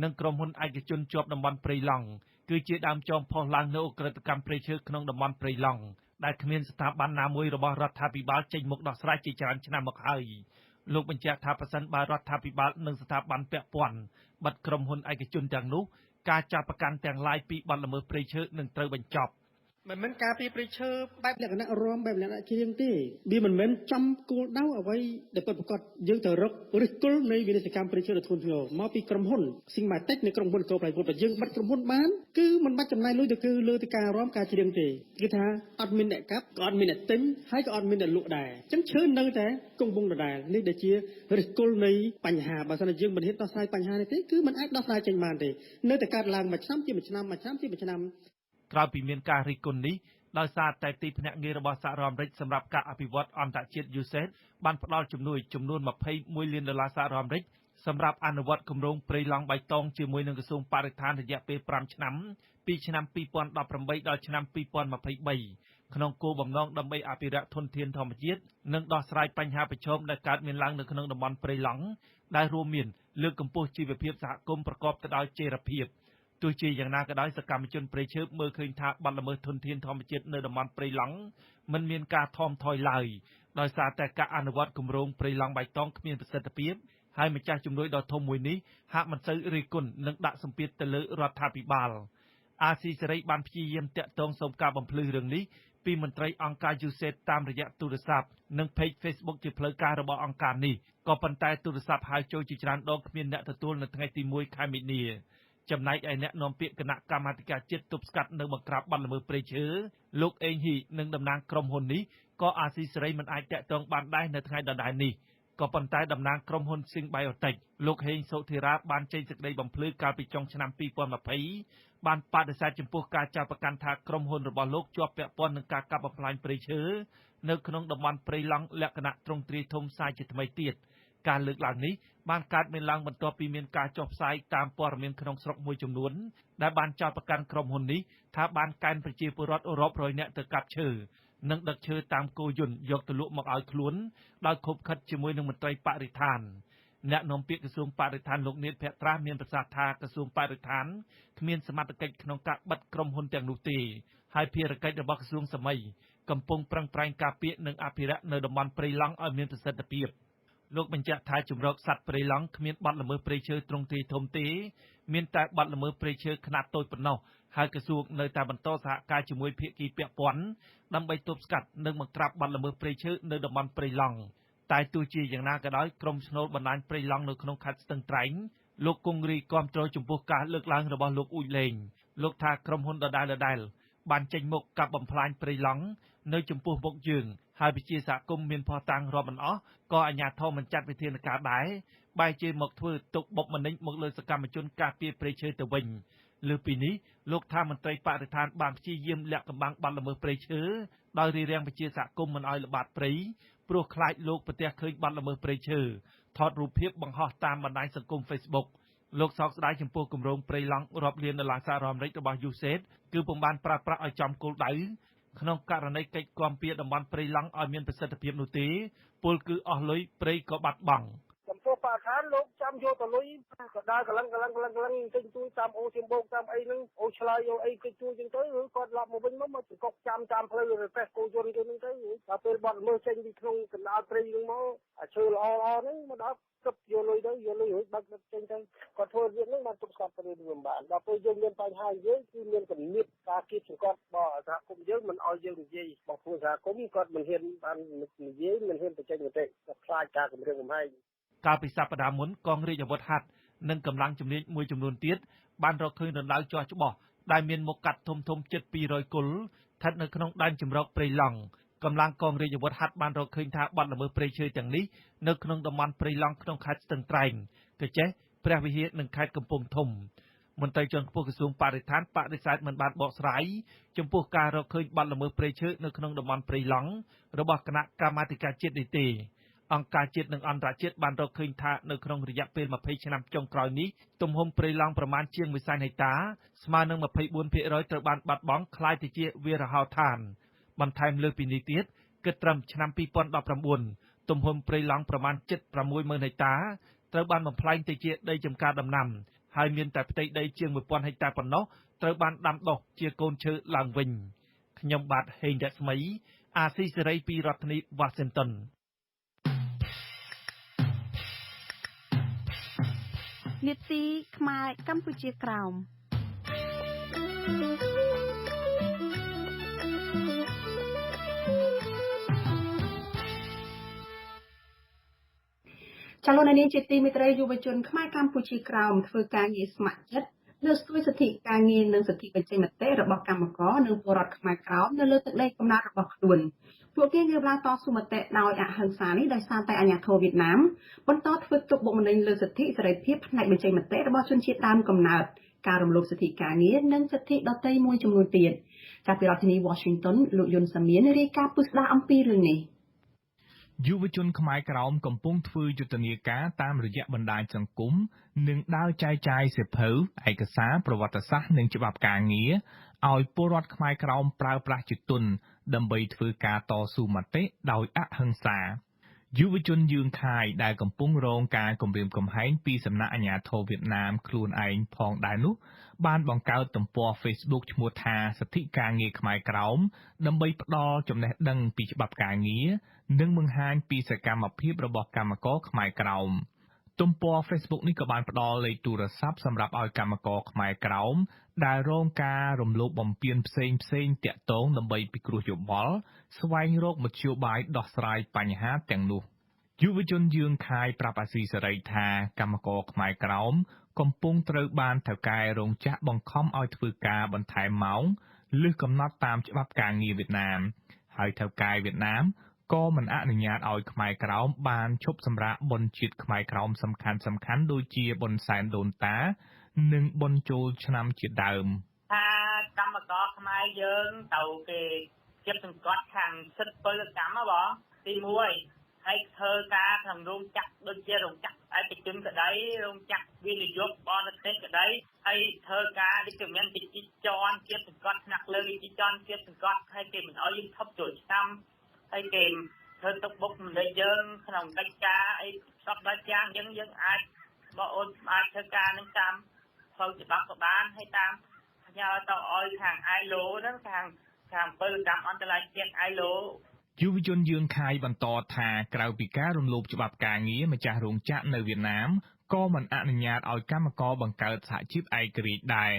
និងក្រុមហ៊ុនឯកជនជាប់តំបន់ព្រៃឡង់គឺជាដើមចមផុសឡើងនៅឧក្រិដ្ឋកម្មព្រៃឈើក្នុងតំបន់ព្រៃឡង់ដែលគ្មានស្ថាប័នណាមួយរបស់រដ្ឋាភិបាលចេញមកដោះស្រាយជាច្រើនឆ្នាំមកហើយលោកបញ្ជាក់ថាប្រសិនបើរដ្ឋាភិបាលនិងស្ថាប័នពាក់ព័ន្ធបិទក្រុមហ៊ុនឯកជនទាំងនោះការចាប់ប្រកាន់ទាំងឡាយពីបទល្មើសព្រៃឈើនឹងត្រូវបញ្ចប់មិនមែនការពីព្រៃឈើបែបលក្ខណៈរំបែបលក្ខណៈជាងទេវាមិនមែនចំគោលដៅអ្វីដែលពិតប្រាកដយើងទៅរកឫសគល់នៃវិនិស្សកម្មព្រៃឈើដ៏ធ្ងន់ធ្ងរមកពីក្រុមហ៊ុន Sigmatic នៃក្រុមហ៊ុនកោប្រៃពុទ្ធយើងបិទក្រុមហ៊ុនបានគឺមិនបាច់ចំណាយលុយទៅគឺលើទៅការរំការច្រៀងទេគឺថាអត់មានអ្នកកាប់ក៏អត់មានអ្នកទិញហើយក៏អត់មានអ្នកលក់ដែរអញ្ចឹងឈើនៅតែគង់វង្សដដែលនេះដែលជាឫសគល់នៃបញ្ហាបើសិនជាយើងមិនហ៊ានដោះស្រាយបញ្ហានេះទេគឺមិនអាចដោះស្រាយចេញបានទេនៅតែកើតឡើងមួយឆ្នាំជាឆ្នាំក្រោយពីមានការរិះគន់នេះដោយសារតែទីភ្នាក់ងាររបស់សហរដ្ឋអាមេរិកសម្រាប់ការអភិវឌ្ឍអន្តរជាតិ USAID បានផ្ដល់ជំនួយចំនួន$21 លានសហរដ្ឋអាមេរិកសម្រាប់អនុវត្តគម្រោងព្រៃឡង់បៃតងជាមួយនឹងក្រសួងបរិស្ថានរយៈពេល5ឆ្នាំពីឆ្នាំ2018ដល់ឆ្នាំ2023ក្នុងគោលបំណងដើម្បីអភិរក្សធនធានធម្មជាតិនិងដោះស្រាយបញ្ហាប្រឈមដែលកើតមានឡើងនៅក្នុងតំបន់ព្រៃឡង់ដែលរួមមានលើកកម្ពស់ជីវភាពសហគមន៍ប្រកបទៅដោយចីរភាពទោះជាយ៉ាងណាក៏ដោយសកម្មជនព្រៃឈើមើលឃើញថាបទល្មើសធនធានធម្មជាតិនៅតំបន់ព្រៃឡង់មិនមានការថមថយឡើយដោយសារតែការអនុវត្តគម្រោងព្រៃឡង់បៃតងគ្មានប្រសិទ្ធភាពហើយម្ចាស់ជំនួយដ៏ធំមួយនេះហាក់មិនសូវរិះគន់និងដាក់សម្ពាធទៅលើរដ្ឋាភិបាលអាស៊ីសេរីបានព្យាយាមតាក់ទងសុំការបំភ្លឺរឿងនេះពីមន្ត្រីអង្គការ USAID តាមរយៈទូរស័ព្ទនិង Page Facebook ជាផ្លូវការរបស់អង្គការនេះក៏ប៉ុន្តែទូរស័ព្ទហៅចូលជាច្រើនដងគ្មានអ្នកទទួលនៅថ្ងៃទី1ខែមិនិនាចំណែកឯអ្នកនាំពាក្យគណៈកម្មាធិការជាតិទប់ស្កាត់នៅបង្ក្រាបបទល្មើសព្រៃឈើលោកអេងហ៊ីនិងតំណាងក្រុមហ៊ុននេះក៏អាស៊ីសេរីមិនអាចតាក់ទងបានដែរនៅថ្ងៃដដែលនេះក៏ប៉ុន្តែតំណាងក្រុមហ៊ុន Symbiotic លោកហេងសុធិរាបានចេញសេចក្តីបំភ្លឺកាលពីចុងឆ្នាំ2020បានបដិសេធចំពោះការចាប់ប្រកាន់ថាក្រុមហ៊ុនរបស់លោកជាប់ពាក់ព័ន្ធនឹងការកាប់បំផ្លាញព្រៃឈើនៅក្នុងតំបន់ព្រៃឡង់លក្ខណៈទ្រង់ទ្រាយធំសាយជាថ្មីទៀតការលើកឡើងនេះបានកើតមានឡើងបន្ទាប់ពីមានការចុះផ្សាយតាមព័ត៌មានក្នុងស្រុកមួយចំនួនដែលបានចោទប្រកាន់ក្រុមហ៊ុននេះថាបានកេណ្ឌប្រជាពលរដ្ឋរាប់រយនាក់ទៅកាប់ឈើនិងដឹកឈើតាមគោយន្តយកទៅលក់មកឲ្យខ្លួនដោយខົບខិតជាមួយនឹងមន្ត្រីបរិស្ថានអ្នកនាំពាក្យក្រសួងបរិស្ថានលោកនេតភក្ត្រាស់មានប្រសាសន៍ថាក្រសួងបរិស្ថានគ្មានសមត្ថកិច្ចក្នុងការបិទក្រុមហ៊ុនទាំងនោះទេហើយភារកិច្ចរបស់ក្រសួងសម័យកំពុងប្រឹងប្រែងការពារនិងអភិរក្សនៅតំបន់ព្រៃឡង់ឲ្យមានប្រសិទ្ធភាពលោកបញ្ជាក់ថាជំរកសត្វព្រៃឡង់គ្មានបទល្មើសព្រៃឈើទ្រង់ទ្រាយធំទេមានតែបទល្មើសព្រៃឈើខ្នាតតូចប៉ុណ្ណោះហើយក្រសួងនៅតែបន្តសហការជាមួយភាគីពាក់ព័ន្ធដើម្បីទប់ស្កាត់និងបង្ក្រាបបទល្មើសព្រៃឈើនៅតំបន់ព្រៃឡង់តែទោះជាយ៉ាងណាក៏ដោយក្រុមស្នូលបណ្ដាញព្រៃឡង់នៅក្នុងខេត្តស្ទឹងត្រែងលោកគង្រីគាំទ្រចំពោះការលើកឡើងរបស់លោកអ៊ូចលេងលោកថាក្រុមហ៊ុនដដែលបានចេញមុខកាប់បំផ្លាញព្រៃឡង់នៅចំពោះមុខយើងហើយវិជាសហគមន៍មានភស្តុតាងរាប់មិនអស់ក៏អាជ្ញាធរមិនចាត់វិធានការដែរបែរជាមកធ្វើទុកបុកម្នេញមកលើសកម្មជនការពារព្រៃឈើទៅវិញលើពីនេះលោកថាមន្ត្រីបរិស្ថានបានព្យាយាមលាក់កំបាំងបទល្មើសព្រៃឈើដោយរារាំងវិជាសហគមន៍មិនឲ្យល្បាតព្រៃព្រោះខ្លាចលោកប្រទះឃើញបទល្មើសព្រៃឈើថតរូបភាពបង្ហោះតាមបណ្ដាញសង្គម Facebook លោកសោកស្ដាយចំពោះគម្រោងព្រៃឡង់រាប់លានដុល្លារសហរដ្ឋអាមេរិករបស់ USAID គឺពុំបានប្រើប្រាស់ឲ្យចំគោលដៅក្នុងករណីកិច្ចគាំពារតំបន់ព្រៃឡង់ឲ្យមានប្រសិទ្ធភាពនោះទេពលគឺអស់លុយព្រៃក៏បាត់បង់ចំពោះបរិស្ថានលោកចាំយកទៅលុយក៏ដើរកលឹងទិញទួយតាមអូសៀមបោកតាមអីហ្នឹងអូឆ្លើយយកអីគេជួយចឹងទៅឬគាត់ឡប់មកវិញមកកុកចាំតាមផ្លូវរទេះគោយន្តទៅហ្នឹងទៅដល់ពេលបាត់មើលចេញពីក្នុងកណ្ដាលព្រៃហ្នឹងមកអាឈើល្អហ្នឹងមកដល់គប់យកលុយរួចបាត់ចេញទៅគាត់ធ្វើviệcហ្នឹងបានទប់ស្កាត់ព្រៃនឹងបានដល់ពេលយើងមានបញ្ហាយើងគឺមានគំនិតការគៀបសង្កត់របស់សហគមន៍យើងមិនឲ្យយើងនិយាយបងប្អូនសហគមន៍គាត់មិនហ៊ានបាននិយាយមិនហ៊ានបញ្ចេញមតិគាត់ខ្លាចការគម្រាមកំហែងកាលពីសប្តាហ៍មុនកងរាជអាវុធហត្ថនិងកម្លាំងជំនាញមួយចំនួនទៀតបានរកឃើញរណ្ដៅជាស់ច្បោះដែលមានមុខកាត់ធំជិត200គល់ស្ថិតនៅក្នុងដែនជម្រកព្រៃឡង់ កម្លាំងកងរាជអាវុធហត្ថបានរកឃើញថាបាត់ល្មើសព្រៃឈើទាំងនេះនៅក្នុងតំបន់ព្រៃឡង់ក្នុងខេត្តស្ទឹងត្រែងកញ្ចេះព្រះវិហារនិងខេត្តកំពង់ធំមន្ត្រីជាន់ខ្ពស់ក្រសួងបរិស្ថានបដិសេធមិនបានបកស្រាយចំពោះការរកឃើញបាត់ល្មើសព្រៃឈើនៅក្នុងតំបន់ព្រៃឡង់របស់គណៈកម្មាធិការជាតិនេះទេអង្គការជាតិនិងអន្តរជាតិបានរកឃើញថានៅក្នុងរយៈពេល20ឆ្នាំចុងក្រោយនេះទំហំព្រៃឡង់ប្រមាណជាង100,000 ហិកតាស្មើនឹង 24% ត្រូវបានបាត់បង់คล้ายទៅជាវាលរហោឋានបន្ថែមលើពីនេះទៀតគិតត្រឹមឆ្នាំ2019ទំហំព្រៃឡង់ប្រមាណ 76,000 ហិកតាត្រូវបានបំផ្លាញទៅជាដីចម្ការដំណាំហើយមានតែផ្ទៃដីជាង 1,000 ហិកតាប៉ុណ្ណោះត្រូវបានដាំដុះជាកូនឈើឡើងវិញខ្ញុំបាទហេងរស្មីអាស៊ីសេរីពីរដ្ឋធានី Washington នាទីខ្មែរកម្ពុជាក្រោមចលនានេះជាទីមេត្រីយុវជនខ្មែរកម្ពុជាក្រោមធ្វើការងារស្ម័គ្រចិត្តលើកស្ទួយសិទ្ធិការងារនិងសិទ្ធិបញ្ចេញមតិរបស់កម្មករនិងពលរដ្ឋខ្មែរក្រោមនៅលើទឹកដីកំណើតរបស់ខ្លួនពួកគេលើកឡើងតស៊ូមតិដោយអហិង្សានេះដោយសារតែអាញាធរវៀតណាមបន្តធ្វើទុកបុកម្នេញលើសិទ្ធិសេរីភាពផ្នែកបញ្ចេញមតិរបស់ជនជាតិដើមកំណើតការរំលោភសិទ្ធិការងារនិងសិទ្ធិដទៃមួយចំនួនទៀតចាប់ពីរដ្ឋធានី Washington លោកយុនសាមៀនរាយការណ៍ពុស្ដារអំពីរឿងនេះយុវជនខ្មែរក្រោមកំពុងធ្វើយុទ្ធនាការតាមរយៈបណ្ដាញសង្គមនិងដើរចែកចាយសៀវភៅឯកសារប្រវត្តិសាស្ត្រនិងច្បាប់ការងារឲ្យពលរដ្ឋខ្មែរក្រោមប្រើប្រាស់ជាទុនដើម្បីធ្វើការតស៊ូមតិដោយអហិង្សាយុវជនយើងខាយដែលកំពុងរងការគំរាមកំហែងពីសំណាក់អាជ្ញាធរវៀតណាមខ្លួនឯងផងដែរនោះបានបង្កើតទំព័រ Facebook ឈ្មោះថាសិទ្ធិការងារខ្មែរក្រោមដើម្បីផ្ដល់ចំណេះដឹងពីច្បាប់ការងារនិងបង្ហាញពីសកម្មភាពរបស់កម្មករខ្មែរក្រោមទំព័រ Facebook នេះក៏បានផ្ដល់លេខទូរស័ព្ទសម្រាប់ឲ្យកម្មករខ្មែរក្រោមដែលរងការរំលោភបំពានផ្សេងតាក់ទងដើម្បីពិគ្រោះយោបល់ស្វែងរកមធ្យោបាយដោះស្រាយបញ្ហាទាំងនោះយុវជនយើងខាយប្រាប់អាស៊ីសេរីថាកម្មករខ្មែរក្រោមកំពុងត្រូវបានថៅកែរោងចក្របង្ខំឲ្យធ្វើការបន្ថែមម៉ោងលើសកំណត់តាមច្បាប់ការងារវៀតណាមហើយថៅកែវៀតណាមក៏មិនអនុញ្ញាតឲ្យខ្មែរក្រោមបានឈប់សម្រាកបុណ្យជាតិខ្មែរក្រោមសំខាន់ដូចជាបុណ្យសែនដូនតានិងបុណ្យចូលឆ្នាំជាដើមថាកម្មករខ្មែរយើងទៅគេជិបសង្កត់ខាងសិទ្ធិពលកម្មហ៎បងទី1ហើយធ្វើការក្នុងរោងចក្រដូចជារោងចក្រឯកជនក្តីរោងចក្រវិនិយោគបរទេសក្តីហើយធ្វើការដូចជាមានទីចរណ៍ជាសង្កត់ថ្នាក់លើទីចរណ៍ជាសង្កត់ហើយគេមិនអោយយើងថប់ចូលឆ្នាំហើយគេធ្វើទុកបុកម្នេញយើងក្នុងកិច្ចការអីសពដល់យ៉ាងយើងអាចបងអូនអាចធ្វើការនឹងតាមផ្លូវច្បាប់ក៏បានហើយតាមផ្ញើទៅឲ្យខាង ILO ហ្នឹងខាងពលកម្មអន្តរជាតិ ILOយុវជនយើងខាយបន្តថាក្រៅពីការរំលោភច្បាប់ការងារម្ចាស់រោងចក្រនៅវៀតណាមក៏មិនអនុញ្ញាតឲ្យកម្មករបង្កើតសហជីពឯករាជ្យដែរ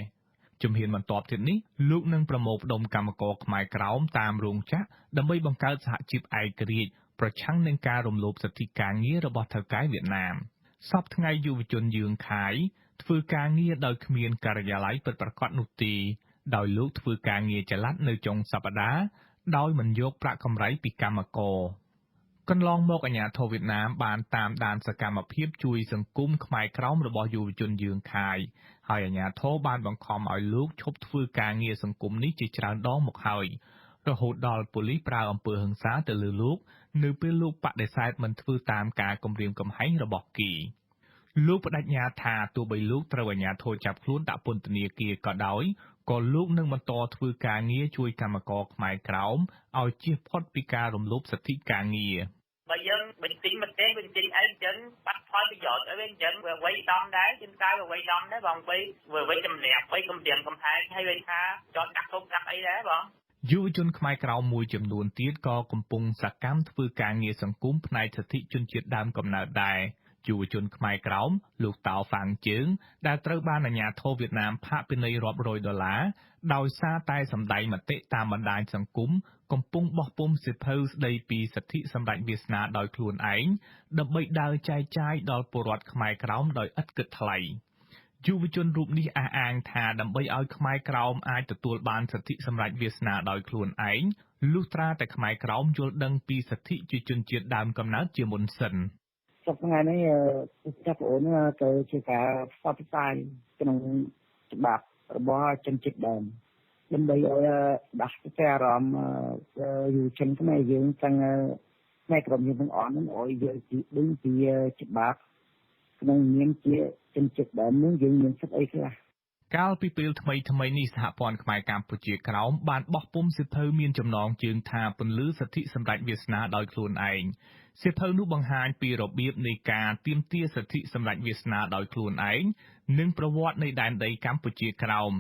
ជំហានបន្ទាប់ទៀតនេះលោកនឹងប្រមូលផ្ដុំកម្មករខ្មែរក្រោមតាមរោងចក្រដើម្បីបង្កើតសហជីពឯករាជ្យប្រឆាំងនឹងការរំលោភសិទ្ធិការងាររបស់ថៅកែវៀតណាមសប្តាហ៍ថ្ងៃយុវជនយើងខាយធ្វើការងារដោយគ្មានការិយាល័យពិតប្រាកដនោះទេដោយលោកធ្វើការងារចល័តនៅចុងសប្តាហ៍ដោយមិនយកប្រាក់កម្រៃពីកម្មករកន្លងមកអាជ្ញាធរវៀតណាមបានតាមដានសកម្មភាពជួយសង្គមខ្មែរក្រោមរបស់យុវជនយើងខាយហើយអាជ្ញាធរបានបង្ខំឲ្យលោកឈប់ធ្វើការងារសង្គមនេះជាច្រើនដងមកហើយរហូតដល់ប៉ូលីសប្រើអំពើហិង្សាទៅលើលោកនៅពេលលោកបដិសេធមិនធ្វើតាមការគំរាមកំហែងរបស់គេលោកបដិញ្ញាថាទោះបីលោកត្រូវអាជ្ញាធរចាប់ខ្លួនដាក់ពន្ធនាគារក៏ដោយក៏លោកនឹងបន្តធ្វើការងារជួយកម្មករខ្មែរក្រោមឲ្យជៀសផុតពីការរំលោភសិទ្ធិការងារបើយើងបញ្ចេញមតិបញ្ចេញអីចឹងបាត់ផលប្រយោជន៍អីវិញចឹងវាអ្វីដំដែរជាងកាយអ្វីដំដែរបងវិញចម្លាក់វិញគម្រាមកំហែងហើយវិញថាចោតដាក់គុកដាក់អីដែរបងយុវជនខ្មែរក្រោមមួយចំនួនទៀតក៏កំពុងសកម្មធ្វើការងារសង្គមផ្នែកសិទ្ធិជនជាតិដើមកំណើតដែរយុវជនខ្មែរក្រោមលោកតោហ្វាងជើងដែលត្រូវបានអាជ្ញាធរវៀតណាមផាកពិន័យរាប់រយដុល្លារដោយសារតែសម្ដែងមតិតាមបណ្ដាញសង្គមកំពុងបោះពុម្ពសៀវភៅស្ដីពីសិទ្ធិសម្រេចវាសនាដោយខ្លួនឯងដើម្បីដើរចែកចាយដល់ពលរដ្ឋខ្មែរក្រោមដោយឥតគិតថ្លៃ យុវជនរូបនេះអះអាងថាដើម្បីឲ្យខ្មែរក្រោមអាចទទួលបានសិទ្ធិសម្រេចវាសនាដោយខ្លួនឯងលុះត្រាតែខ្មែរក្រោមយល់ដឹងពីសិទ្ធិជាជនជាតិដើមកំណើតជាមុនសិន សប្តាហ៍នេះចាប់ប្អូនទៅជាការផ្សព្វផ្សាយក្នុងច្បាប់របស់ជនជាតិដើមដើម្បីឲ្យដាស់ស្ទើរអារម្មណ៍យុវជនខ្មែរយើងទាំងផ្នែកក្រុមយើងទាំងអស់ហ្នឹងឲ្យយល់ពីដឹងពីច្បាប់ក្នុងនាមជាជនជាតិដើមនឹងយើងមានសិទ្ធិអីខ្លះ កាលពីពេលថ្មីនេះសហព័ន្ធខ្មែរកម្ពុជាក្រោមបានបោះពុម្ពសៀវភៅមានចំណងជើងថាពន្លឺសិទ្ធិសម្រេចវាសនាដោយខ្លួនឯងសៀវភៅនោះបង្ហាញពីរបៀបនៃការទាមទារសិទ្ធិសម្រេចវាសនាដោយខ្លួនឯងនិងប្រវត្តិនៃដែនដីកម្ពុជាក្រោម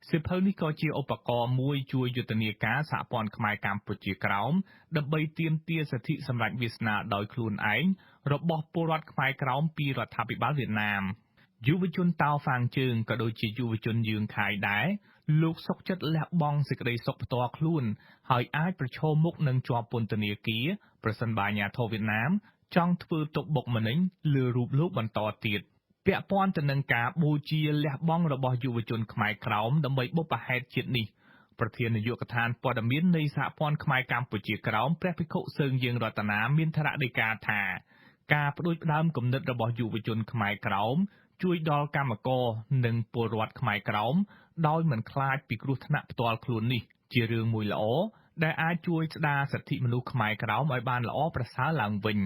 សៀវភៅនេះក៏ជាឧបករណ៍មួយជួយយុទ្ធនាការសហព័ន្ធខ្មែរកម្ពុជាក្រោមដើម្បីទាមទារសិទ្ធិសម្រេចវាសនាដោយខ្លួនឯងរបស់ពលរដ្ឋខ្មែរក្រោមពីរដ្ឋាភិបាលវៀតណាម យុវជនតោហ្វាងជើងក៏ដូចជាយុវជនយើងខាយដែរលោកសុកចិត្តលះបង់សេចក្តីសុខផ្ទាល់ខ្លួនហើយអាចប្រឈមមុខនឹងជាប់ពន្ធនាគារប្រសិនបើអាជ្ញាធរវៀតណាមចង់ធ្វើទុកបុកម្នេញលើរូបលោកបន្តទៀតពាក់ព័ន្ធទៅនឹងការបូជាលះបង់របស់យុវជនខ្មែរក្រោមដើម្បីបុព្វហេតុជាតិនេះប្រធាននាយកដ្ឋានព័ត៌មាននៃសហព័ន្ធខ្មែរកម្ពុជាក្រោមព្រះភិក្ខុសើងយើងរតនាមានថ្នាក់ដីកាថាការផ្ដួចផ្ដើមគំនិតរបស់យុវជនខ្មែរក្រោមជួយដល់កម្មករនិងពលរដ្ឋខ្មែរក្រោមដោយមិនខ្លាចពីគ្រោះថ្នាក់ផ្ទាល់ខ្លួននេះជារឿងមួយល្អដែលអាចជួយស្ដារសិទ្ធិមនុស្សខ្មែរក្រោមឲ្យបានល្អប្រសើរឡើងវិញ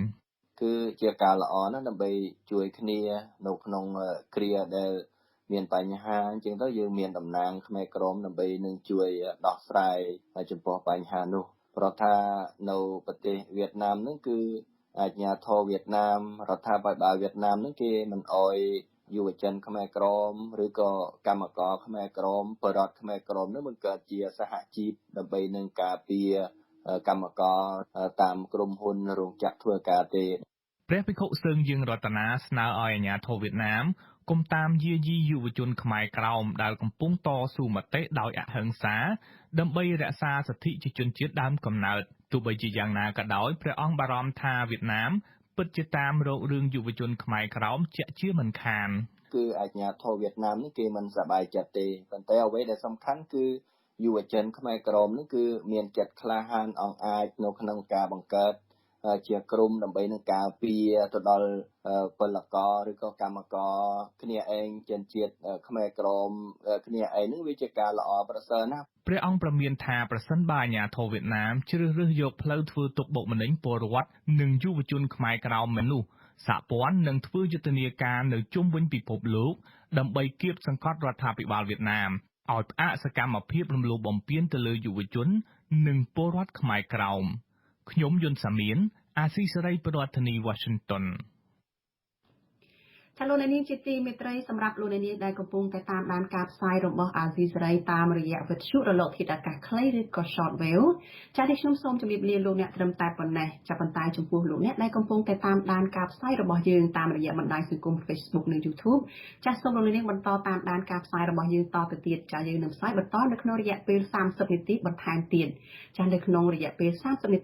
គឺជាការល្អណាស់ដើម្បីជួយគ្នានៅក្នុងគ្រាដែលមានបញ្ហាអញ្ចឹងទៅយើងមានតំណាងខ្មែរក្រមដើម្បីនឹងជួយដោះស្រាយចំពោះបញ្ហានោះព្រោះថានៅប្រទេសវៀតណាមហ្នឹងគឺអាជ្ញាធរវៀតណាមរដ្ឋាភិបាលវៀតណាមហ្នឹងគេមិនអោយយុវជនខ្មែរក្រមឬក៏កម្មករខ្មែរក្រមបរិវត្តខ្មែរក្រមហ្នឹងបង្កើតជាសហជីពដើម្បីនឹងការពារកម្មករតាមក្រុមហ៊ុនរោងចក្រធ្វើការទេ ព្រះភិក្ខុសើងយើងរតនាស្នើឲ្យអាជ្ញាធរវៀតណាមគុំតាមយាយីយុវជនខ្មែរក្រោមដែលកំពុងតស៊ូមតិដោយអហិង្សាដើម្បីរក្សាសិទ្ធិជាជនជាតិដើមកំណើតទោះបីជាយ៉ាងណាក៏ដោយព្រះអង្គបារម្ភថាវៀតណាមពិតជាតាមរករឿងយុវជនខ្មែរក្រោមជាក់ជាមិនខាន គឺអាជ្ញាធរវៀតណាមនេះគេមិនសប្បាយចិត្តទេប៉ុន្តែអ្វីដែលសំខាន់គឺយុវជនខ្មែរក្រមនេះគឺមានចិត្តក្លាហានអង្អាចនៅក្នុងការបង្កើតជាក្រុមដើម្បីនឹងការពារទៅដល់ពលករឬក៏កម្មករគ្នាឯងជនជាតិខ្មែរក្រមគ្នាឯងនឹងវាជាការល្អប្រសើរណាស់ ព្រះអង្គប្រមានថាប្រសិនបើអាជ្ញាធរវៀតណាមជ្រើសរើសយកផ្លូវធ្វើទុកបុកម្នេញពលរដ្ឋនិងយុវជនខ្មែរក្រោមមែននោះសហព័ន្ធនឹងធ្វើយុទ្ធនាការនៅជុំវិញពិភពលោកដើម្បីគៀបសង្កត់រដ្ឋាភិបាលវៀតណាមឲ្យផ្អាកសកម្មភាពរំលោភបំពានទៅលើយុវជននិងពលរដ្ឋខ្មែរក្រោមខ្ញុំយុនសាមៀនអាស៊ីសេរីប្រធានាធិបតី Washington ចលនានេះជាទីមេត្រីសម្រាប់លោកនាងដែលកំពុងតែតាមដានការផ្សាយរបស់អាស៊ីសេរីតាមរយៈវិទ្យុរលកធាតុអាកាសខ្លីឬក៏ Shortwave ចា៎ខ្ញុំសូមជម្រាបលាលោកអ្នកត្រឹមតែប៉ុណ្ណេះចា៎ប៉ុន្តែចំពោះលោកអ្នកដែលកំពុងតែតាមដានការផ្សាយរបស់យើងតាមរយៈបណ្ដាញសង្គម Facebook និង YouTube ចា៎សូមលោកនាងបន្តតាមដានការផ្សាយរបស់យើងតទៅទៀតចា៎យើងនឹងផ្សាយបន្តនៅក្នុងរយៈពេល30នាទីបន្ថែមទៀតចា៎នៅក្នុងរយៈពេល30នាទី